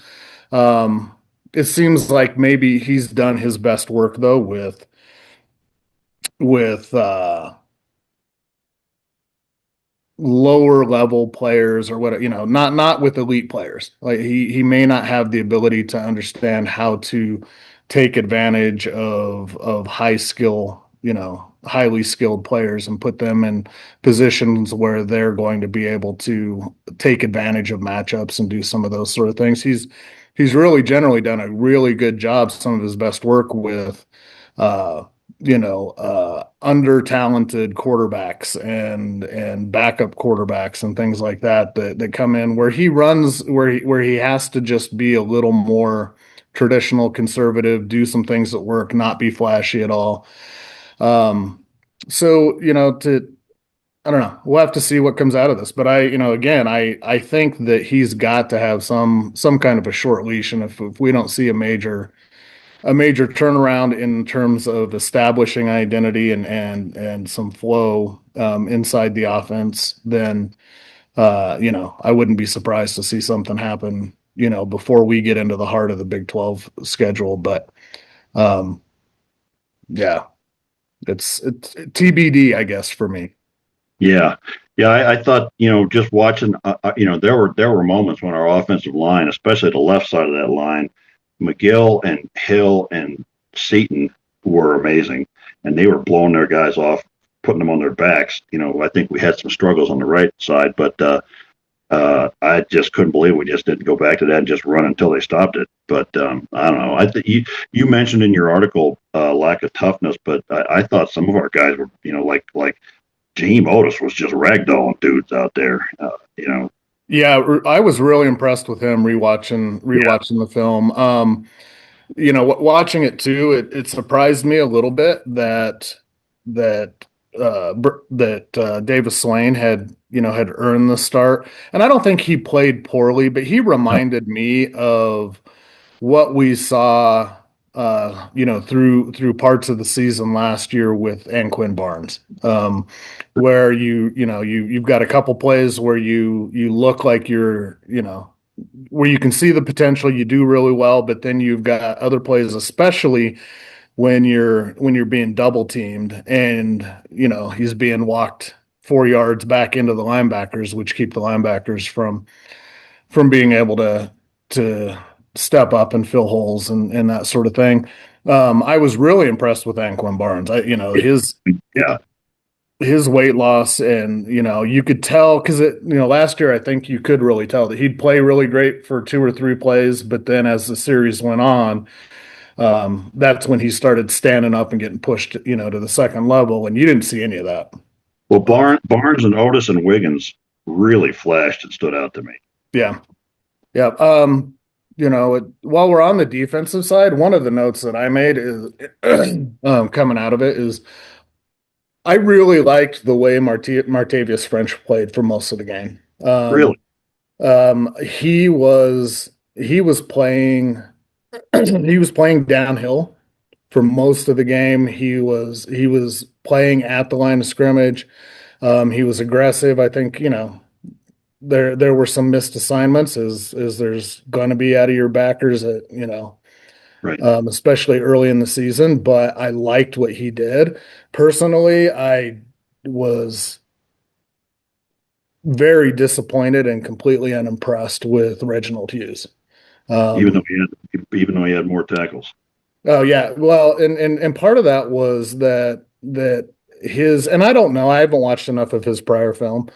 It seems like maybe he's done his best work though with lower level players or what, not with elite players. Like he may not have the ability to understand how to take advantage of highly skilled players and put them in positions where they're going to be able to take advantage of matchups and do some of those sort of things. He's really generally done a really good job. Some of his best work with under talented quarterbacks and backup quarterbacks and things like that come in where he runs, where he has to just be a little more traditional, conservative, do some things that work, not be flashy at all. I don't know. We'll have to see what comes out of this, but I think that he's got to have some kind of a short leash. And if we don't see a major a major turnaround in terms of establishing identity and some flow inside the offense, then I wouldn't be surprised to see something happen, before we get into the heart of the Big 12 schedule. But yeah, it's TBD, I guess, for me. Yeah. Yeah. I thought, just watching, there were moments when our offensive line, especially the left side of that line, McGill and Hill and Seaton were amazing, and they were blowing their guys off, putting them on their backs. I think we had some struggles on the right side, but I just couldn't believe we just didn't go back to that and just run until they stopped it. But I don't know. I think you mentioned in your article lack of toughness, but I thought some of our guys were, like Jaheim Otis was just ragdolling dudes out there. Yeah, I was really impressed with him rewatching the film. Watching it too, it surprised me a little bit that Davis Swain had earned the start, and I don't think he played poorly, but he reminded me of what we saw, through parts of the season last year with Anquin Barnes, where you've got a couple plays where you look like you're, where you can see the potential, you do really well, but then you've got other plays, especially when you're being double teamed and he's being walked 4 yards back into the linebackers, which keep the linebackers from being able to step up and fill holes and that sort of thing. I was really impressed with Anquin Barnes. His weight loss, and you could tell, because last year I think you could really tell that he'd play really great for 2 or 3 plays, but then as the series went on, that's when he started standing up and getting pushed, to the second level, and you didn't see any of that. Well, Barnes and Otis and Wiggins really flashed and stood out to me. Yeah. Yeah. While we're on the defensive side, one of the notes that I made is coming out of it is I really liked the way Martavius French played for most of the game. Really? He was playing he was playing downhill for most of the game. He was playing at the line of scrimmage. He was aggressive. I think, there were some missed assignments as there's going to be out of your backers at, right. Especially early in the season, but I liked what he did. Personally, I was very disappointed and completely unimpressed with Reginald Hughes. Even though he had more tackles. Oh yeah. Well, and part of that was that his, and I don't know, I haven't watched enough of his prior film,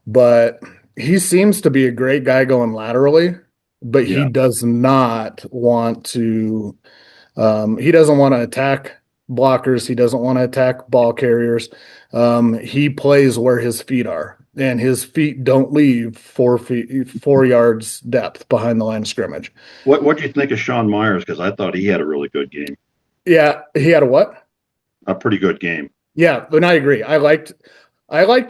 but he seems to be a great guy going laterally, but he does not want to attack blockers. He doesn't want to attack ball carriers. He plays where his feet are, and his feet don't leave 4 yards depth behind the line of scrimmage. What do you think of Sean Myers? Because I thought he had a really good game. Yeah, he had a what? A pretty good game. Yeah, and I agree. I liked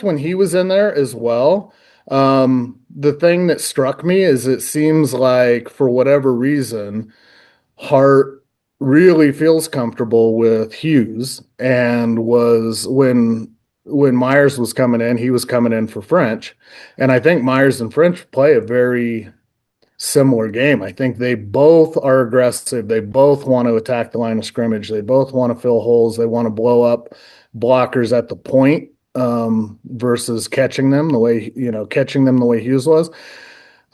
when he was in there as well. The thing that struck me is it seems like, for whatever reason, Hart really feels comfortable with Hughes, and was when Myers was coming in, he was coming in for French. And I think Myers and French play a very similar game. I think they both are aggressive. They both want to attack the line of scrimmage. They both want to fill holes. They want to blow up blockers at the point, versus catching them the way Hughes was.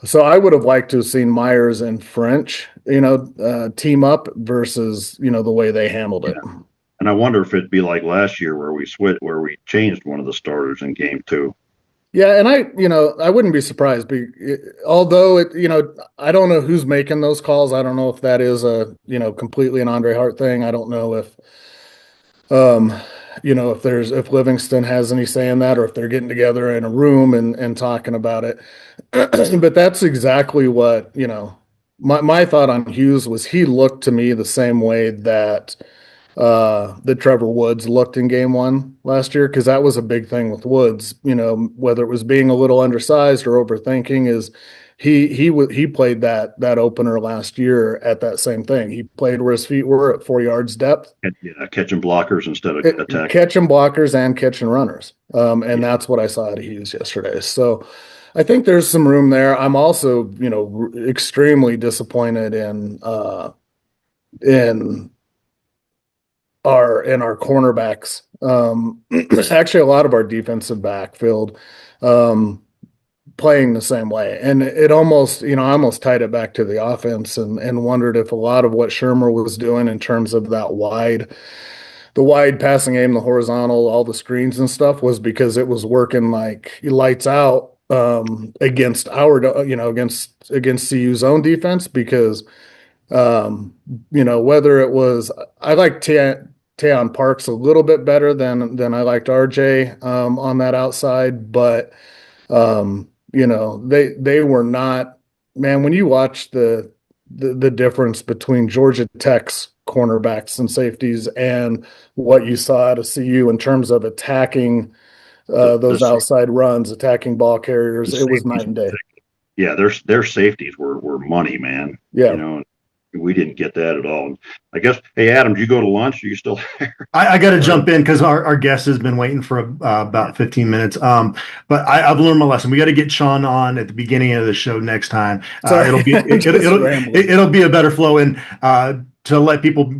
So I would have liked to have seen Myers and French, team up versus, the way they handled it. Yeah. And I wonder if it'd be like last year where we changed one of the starters in game 2. Yeah, and I wouldn't be surprised. Although I don't know who's making those calls. I don't know if that is completely an Andre Hart thing. I don't know if if Livingston has any say in that, or if they're getting together in a room and talking about it. But that's exactly what, my thought on Hughes was, he looked to me the same way that Trevor Woods looked in game 1 last year, because that was a big thing with Woods, whether it was being a little undersized or overthinking, is he played that opener last year at that same thing. He played where his feet were at 4 yards depth. Yeah, catching blockers instead of attacking. Catching blockers and catching runners. And that's what I saw out of Hughes yesterday. So I think there's some room there. I'm also, extremely disappointed in our cornerbacks. Actually, a lot of our defensive backfield playing the same way, and it almost, I almost tied it back to the offense and wondered if a lot of what Shermer was doing in terms of the wide passing game, the horizontal, all the screens and stuff was because it was working like lights out against against CU's own defense because. Whether it was, I like Tayon Parks a little bit better than I liked RJ on that outside, but they were not, man, when you watch the difference between Georgia Tech's cornerbacks and safeties and what you saw out of CU in terms of attacking those outside runs, attacking ball carriers, it was night and day. Yeah, their safeties were money, man. Yeah. We didn't get that at all. I guess, hey, Adam, did you go to lunch? Are you still there? I got to jump in because our guest has been waiting for about 15 minutes. But I've learned my lesson. We got to get Sean on at the beginning of the show next time. It'll be a better flow. And to let people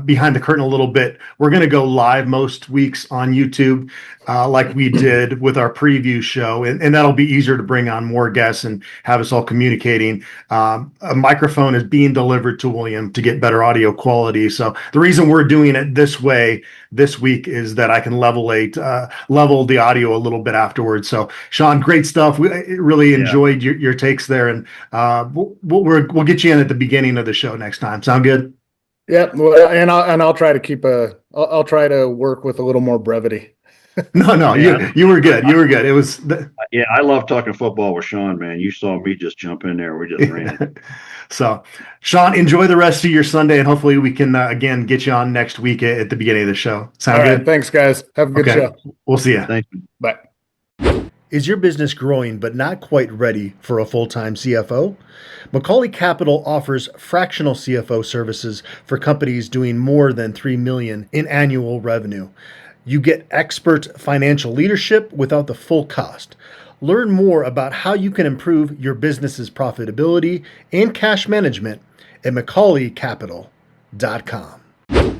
behind the curtain a little bit, we're going to go live most weeks on YouTube like we did with our preview show, and that'll be easier to bring on more guests and have us all communicating. A microphone is being delivered to William to get better audio quality. So the reason we're doing it this way this week is that I can level the audio a little bit afterwards. So Sean, great stuff. We really enjoyed your takes there, and we'll get you in at the beginning of the show next time. Sound good? Yeah, well, and I'll try to I'll try to work with a little more brevity. No, you were good. You were good. It was. Yeah, I love talking football with Sean, man. You saw me just jump in there. We just ran. So, Sean, enjoy the rest of your Sunday, and hopefully we can again get you on next week at the beginning of the show. Sound good? Thanks, guys. Have a good show. We'll see you. Thank you. Bye. Is your business growing but not quite ready for a full-time CFO? Macaulay Capital offers fractional CFO services for companies doing more than $3 million in annual revenue. You get expert financial leadership without the full cost. Learn more about how you can improve your business's profitability and cash management at MacaulayCapital.com.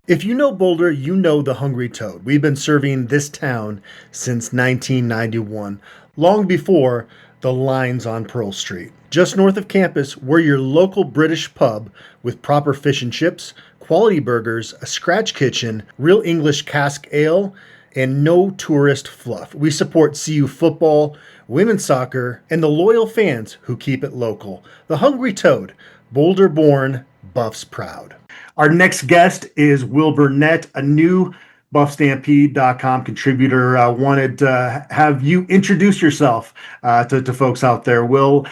If you know Boulder, you know the Hungry Toad. We've been serving this town since 1991, long before the lines on Pearl Street. Just north of campus, we're your local British pub with proper fish and chips, quality burgers, a scratch kitchen, real English cask ale, and no tourist fluff. We support CU football, women's soccer, and the loyal fans who keep it local. The Hungry Toad, Boulder born, Buffs proud. Our next guest is Will Burnett, a new BuffStampede.com contributor. Wanted to have you introduce yourself to folks out there. Will,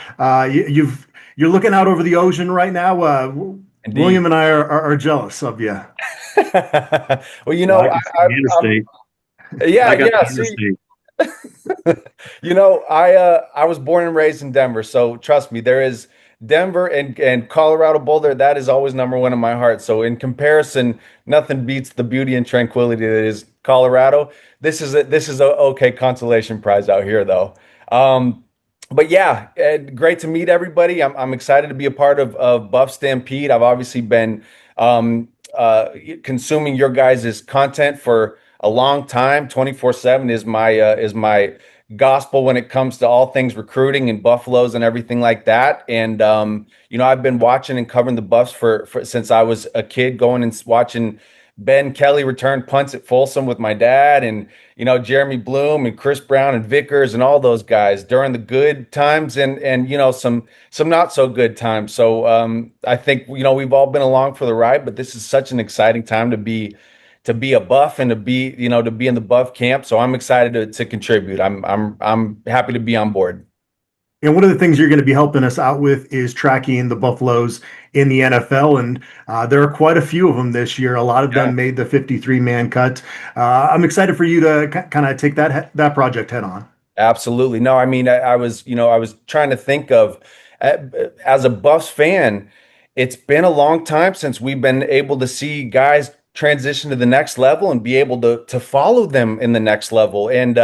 you're looking out over the ocean right now. William and I are jealous of you. Well, I was born and raised in Denver, so trust me, there is Denver and Colorado Boulder. That is always number one in my heart. So in comparison, nothing beats the beauty and tranquility that is Colorado. This is a okay consolation prize out here, though. But yeah, great to meet everybody. I'm excited to be a part of Buff Stampede. I've obviously been consuming your guys' content for a long time. 24/7 is my gospel when it comes to all things recruiting and Buffaloes and everything like that. And I've been watching and covering the Buffs for since I was a kid, going and watching Ben Kelly return punts at Folsom with my dad, and Jeremy Bloom and Chris Brown and Vickers and all those guys during the good times and some not so good times. So I think we've all been along for the ride, but this is such an exciting time to be a Buff and to be in the Buff camp. So I'm excited to contribute. I'm happy to be on board. And one of the things you're going to be helping us out with is tracking the Buffaloes in the NFL. And there are quite a few of them this year. A lot of them made the 53-man cut. I'm excited for you to kind of take that project head on. Absolutely. No, I mean, I was trying to think of as a Buffs fan, it's been a long time since we've been able to see guys transition to the next level and be able to follow them in the next level. And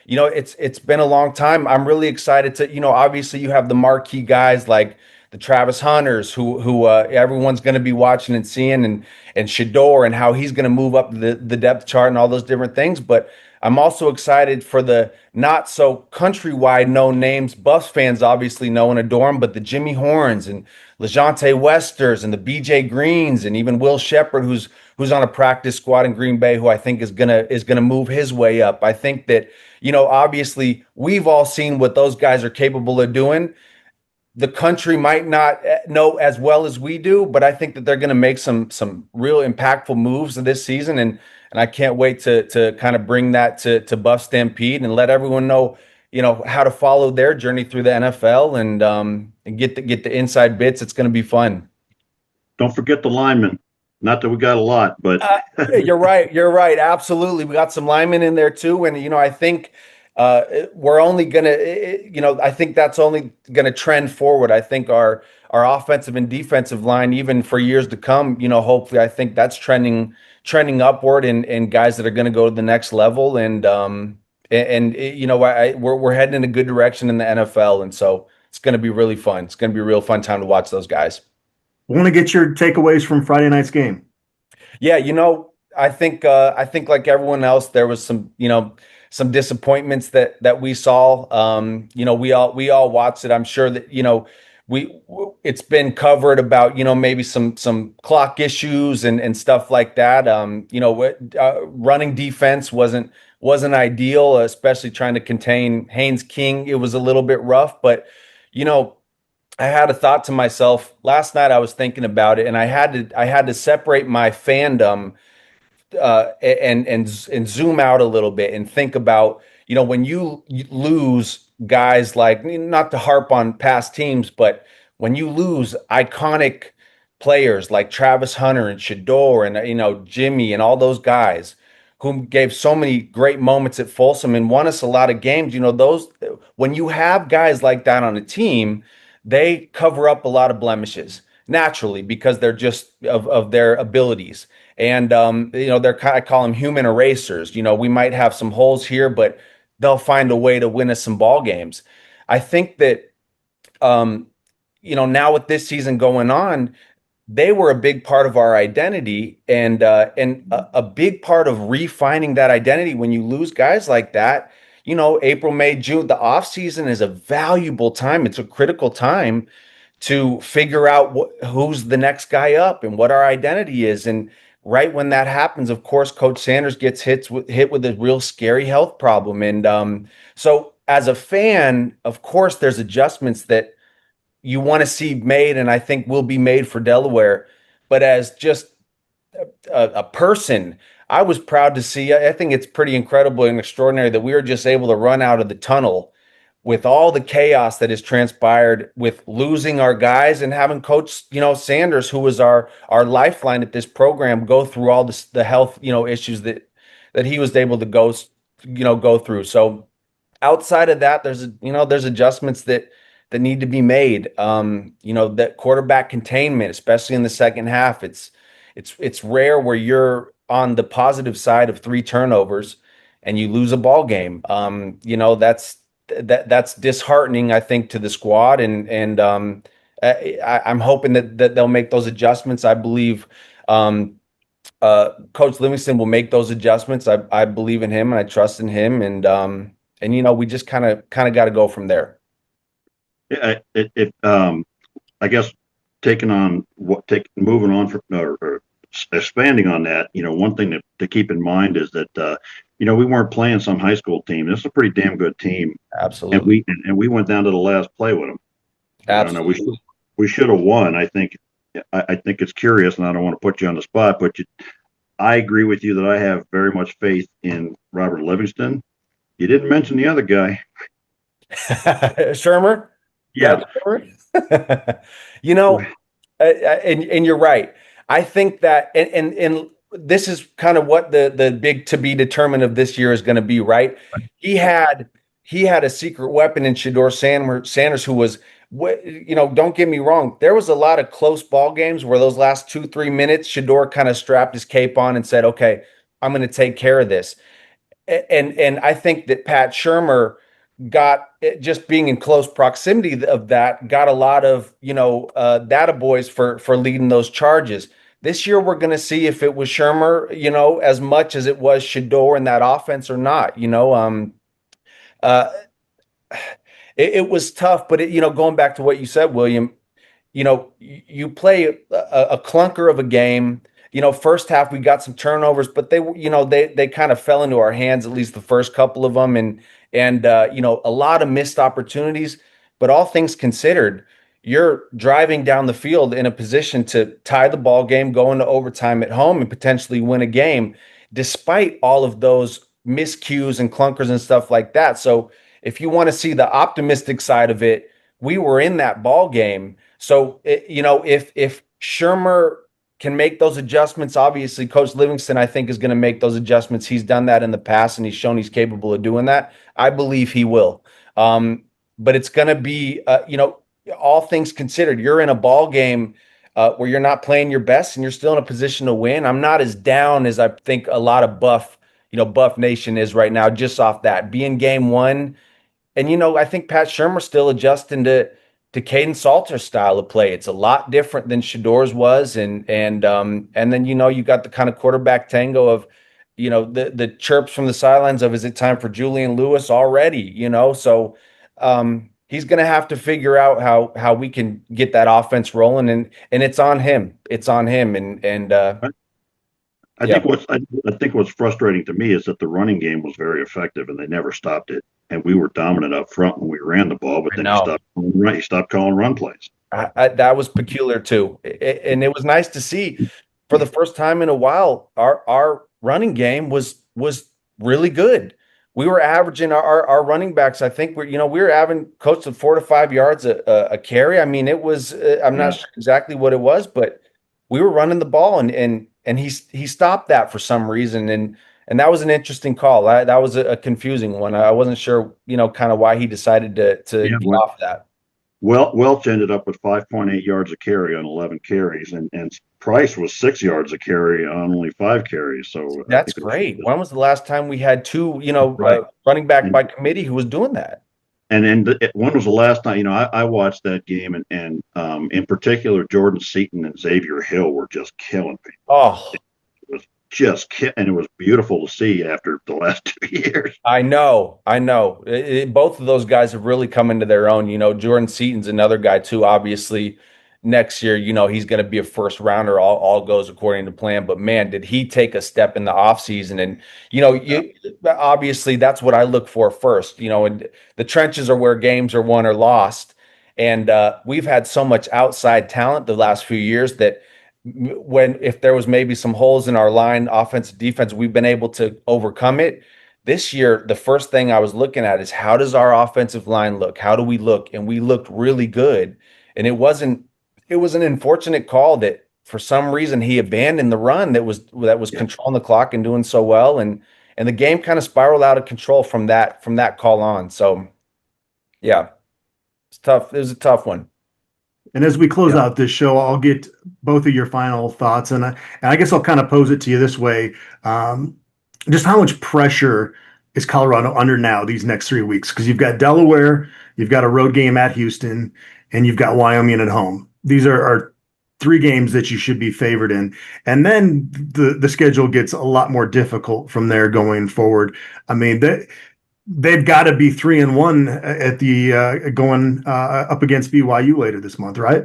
it's been a long time. I'm really excited to, obviously you have the marquee guys like the Travis Hunters, who everyone's going to be watching and seeing, and Shador, and how he's going to move up the depth chart and all those different things. But I'm also excited for the not so countrywide known names Buffs fans obviously know and adore them, but the Jimmy Horns and LeJontay Westers and the BJ Greens and even Will Shepherd, who's on a practice squad in Green Bay, who I think is gonna move his way up. I think that, obviously we've all seen what those guys are capable of doing. The country might not know as well as we do, but I think that they're going to make some real impactful moves this season, and I can't wait to kind of bring that to Buff Stampede and let everyone know, how to follow their journey through the NFL, and get the inside bits. It's going to be fun. Don't forget the linemen. Not that we got a lot, but You're right. Absolutely, we got some linemen in there too, and I think. We're only gonna, I think that's only gonna trend forward. I think our offensive and defensive line, even for years to come, hopefully, I think that's trending upward, and guys that are gonna go to the next level, and we're heading in a good direction in the NFL, and so it's gonna be really fun. It's gonna be a real fun time to watch those guys. I want to get your takeaways from Friday night's game. Yeah, I think like everyone else, there was some disappointments that we saw. We all watched it. I'm sure that it's been covered about maybe some clock issues and stuff like that. Running defense wasn't ideal, especially trying to contain Haynes King. It was a little bit rough, but I had a thought to myself last night. I was thinking about it, and I had to separate my fandom and zoom out a little bit and think about, when you lose guys, like, not to harp on past teams, but when you lose iconic players like Travis Hunter and Shador and Jimmy and all those guys who gave so many great moments at Folsom and won us a lot of games, those, when you have guys like that on a team, they cover up a lot of blemishes naturally because they're just of their abilities. And, they're kind of, I call them human erasers. We might have some holes here, but they'll find a way to win us some ball games. I think that, now with this season going on, they were a big part of our identity, and a big part of refining that identity when you lose guys like that. April, May, June, the off season is a valuable time. It's a critical time to figure out who's the next guy up and what our identity is. And right when that happens, of course, Coach Sanders gets hit with a real scary health problem. And so as a fan, of course, there's adjustments that you want to see made, and I think will be made for Delaware. But as just a person, I was proud to see. I think it's pretty incredible and extraordinary that we were just able to run out of the tunnel with all the chaos that has transpired with losing our guys and having Coach, Sanders, who was our lifeline at this program, go through all the health, issues that he was able to go through. So outside of that, there's adjustments that need to be made. That quarterback containment, especially in the second half, it's rare where you're on the positive side of 3 turnovers and you lose a ball game. That's disheartening, I think, to the squad, and I'm hoping that they'll make those adjustments. I believe Coach Livingston will make those adjustments. I believe in him and I trust in him, and we just kind of got to go from there. Yeah, I guess moving on from or expanding on that, one thing to keep in mind is that we weren't playing some high school team. This is a pretty damn good team. Absolutely. And we went down to the last play with them. Absolutely. We should have won. I think it's curious, and I don't want to put you on the spot, but I agree with you that I have very much faith in Robert Livingston. You didn't mention the other guy. Shermer? Yeah. And you're right. I think that, and this is kind of what the big to be determined of this year is going to be, right? He had a secret weapon in Shador Sanders, who was don't get me wrong. There was a lot of close ball games where those last 2-3 minutes, Shador kind of strapped his cape on and said, "Okay, I'm going to take care of this." And I think that Pat Shurmur got just being in close proximity of that, got a lot of data boys for leading those charges. This year, we're going to see if it was Shurmur, as much as it was Shador in that offense or not. Uh, it was tough, but going back to what you said, William, you play a clunker of a game. First half we got some turnovers, but they kind of fell into our hands, at least the first couple of them, and a lot of missed opportunities. But all things considered, you're driving down the field in a position to tie the ball game, go into overtime at home, and potentially win a game, despite all of those miscues and clunkers and stuff like that. So if you want to see the optimistic side of it, we were in that ball game. So if Shurmur can make those adjustments, obviously Coach Livingston, I think, is going to make those adjustments. He's done that in the past, and he's shown he's capable of doing that. I believe he will. But it's going to be, all things considered, you're in a ball game where you're not playing your best and you're still in a position to win. I'm not as down as I think a lot of Buff Nation is right now, just off that. Being game one, and I think Pat Shurmur's still adjusting to Caden Salter's style of play. It's a lot different than Shador's was, and then you got the kind of quarterback tango of the chirps from the sidelines of, is it time for Julian Lewis already? So he's going to have to figure out how we can get that offense rolling, and it's on him. It's on him, and I think what's frustrating to me is that the running game was very effective and they never stopped it. And we were dominant up front when we ran the ball, but then he stopped calling run plays. That was peculiar too. And it was nice to see for the first time in a while, our running game was really good. We were averaging our running backs. I think we were having close to 4 to 5 yards a carry. I mean, it was, I'm not sure exactly what it was, but we were running the ball and he stopped that for some reason. And that was an interesting call. That was a confusing one. I wasn't sure, kind of why he decided to get off that. Welch ended up with 5.8 yards a carry on 11 carries, and Price was 6 yards a carry on only 5 carries. So that's great. When was the last time we had two, running back by committee who was doing that? And when was the last time? I watched that game, and in particular, Jordan Seaton and Xavier Hill were just killing people. Oh. And it was beautiful to see after the last 2 years. I know. Both of those guys have really come into their own. Jordan Seaton's another guy too. Obviously, next year, he's going to be a first rounder. All goes according to plan. But man, did he take a step in the offseason? And obviously, that's what I look for first. And the trenches are where games are won or lost. And we've had so much outside talent the last few years that, if there was maybe some holes in our line, offense, defense, we've been able to overcome it. This year, the first thing I was looking at is, how does our offensive line look? How do we look? And we looked really good. And it was an unfortunate call that for some reason he abandoned the run that was controlling the clock and doing so well. And the game kind of spiraled out of control from that call on. So yeah, it's tough. It was a tough one. And as we close out this show, I'll get both of your final thoughts. And I guess I'll kind of pose it to you this way. Just how much pressure is Colorado under now these next 3 weeks? Because you've got Delaware, you've got a road game at Houston, and you've got Wyoming at home. These are 3 games that you should be favored in. And then the schedule gets a lot more difficult from there going forward. I mean, they've got to be 3-1 at the going up against BYU later this month, right?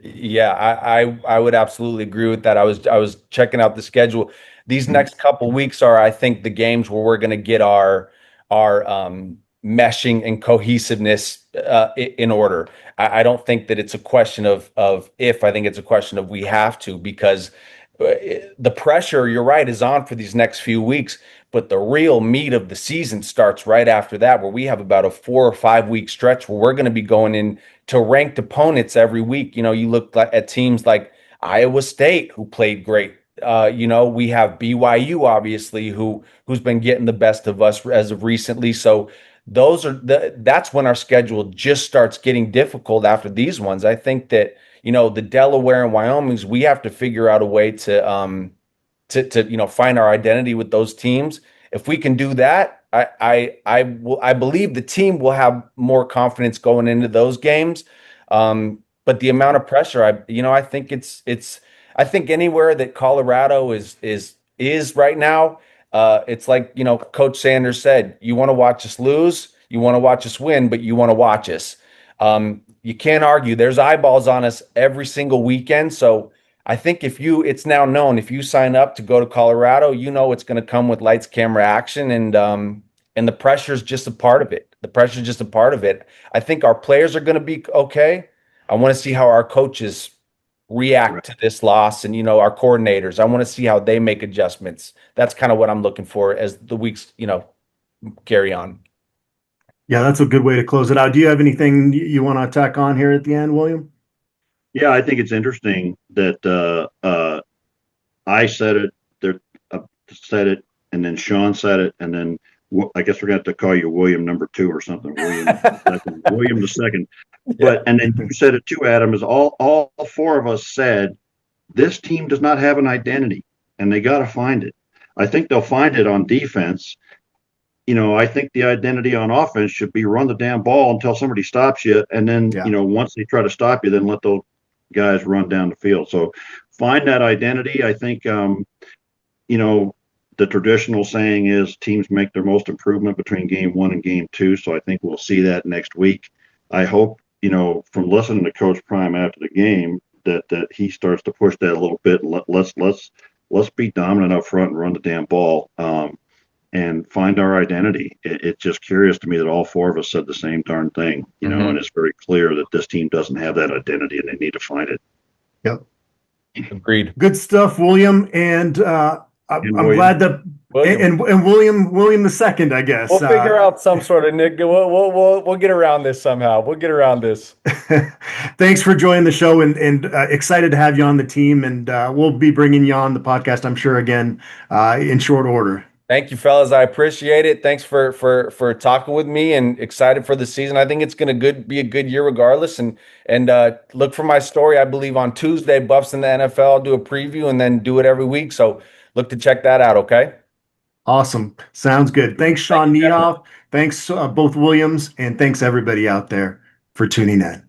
Yeah, I would absolutely agree with that. I was checking out the schedule. These next couple weeks are, I think, the games where we're going to get our meshing and cohesiveness in order. I don't think that it's a question of if. I think it's a question of we have to, because the pressure, you're right, is on for these next few weeks. But the real meat of the season starts right after that, where we have about a 4 or 5 week stretch where we're going to be going in to ranked opponents every week. You look at teams like Iowa State, who played great. We have BYU, obviously, who's been getting the best of us as of recently. So that's when our schedule just starts getting difficult after these ones. I think that, the Delaware and Wyomings, we have to figure out a way to find our identity with those teams. If we can do that, I believe the team will have more confidence going into those games. But the amount of pressure, I think I think anywhere that Colorado is right now, it's like, Coach Sanders said, you want to watch us lose, you want to watch us win, but you want to watch us. You can't argue. There's eyeballs on us every single weekend. So I think it's now known, if you sign up to go to Colorado, it's going to come with lights, camera, action, and the pressure is just a part of it. The pressure is just a part of it. I think our players are going to be okay. I want to see how our coaches react to this loss, and our coordinators. I want to see how they make adjustments. That's kind of what I'm looking for as the weeks carry on. Yeah, that's a good way to close it out. Do you have anything you want to tack on here at the end, William? Yeah, I think it's interesting that I said it, said it, and then Sean said it, and then I guess we're going to have to call you William number 2 or something. William the second. But and then you said it too, Adam, is all 4 of us said this team does not have an identity, and they got to find it. I think they'll find it on defense. I think the identity on offense should be run the damn ball until somebody stops you, and then once they try to stop you, then let those guys run down the field. So find that identity. I think the traditional saying is teams make their most improvement between game 1 and game 2. So I think we'll see that next week. I hope, from listening to Coach Prime after the game, that he starts to push that a little bit. Let's be dominant up front and run the damn ball, and find our identity. It's just curious to me that all 4 of us said the same darn thing, and it's very clear that this team doesn't have that identity and they need to find it. Yep. Agreed. Good stuff, William. And I'm glad that and William the second, I guess. We'll figure out some sort of Nick. We'll get around this somehow. We'll get around this. Thanks for joining the show, and excited to have you on the team. And we'll be bringing you on the podcast, I'm sure, again in short order. Thank you, fellas. I appreciate it. Thanks for talking with me, and excited for the season. I think it's going to be a good year regardless. And look for my story, I believe, on Tuesday, Buffs in the NFL. I'll do a preview and then do it every week. So look to check that out, okay? Awesome. Sounds good. Thanks, Sean Niehoff. Thanks, both Williams, and thanks everybody out there for tuning in.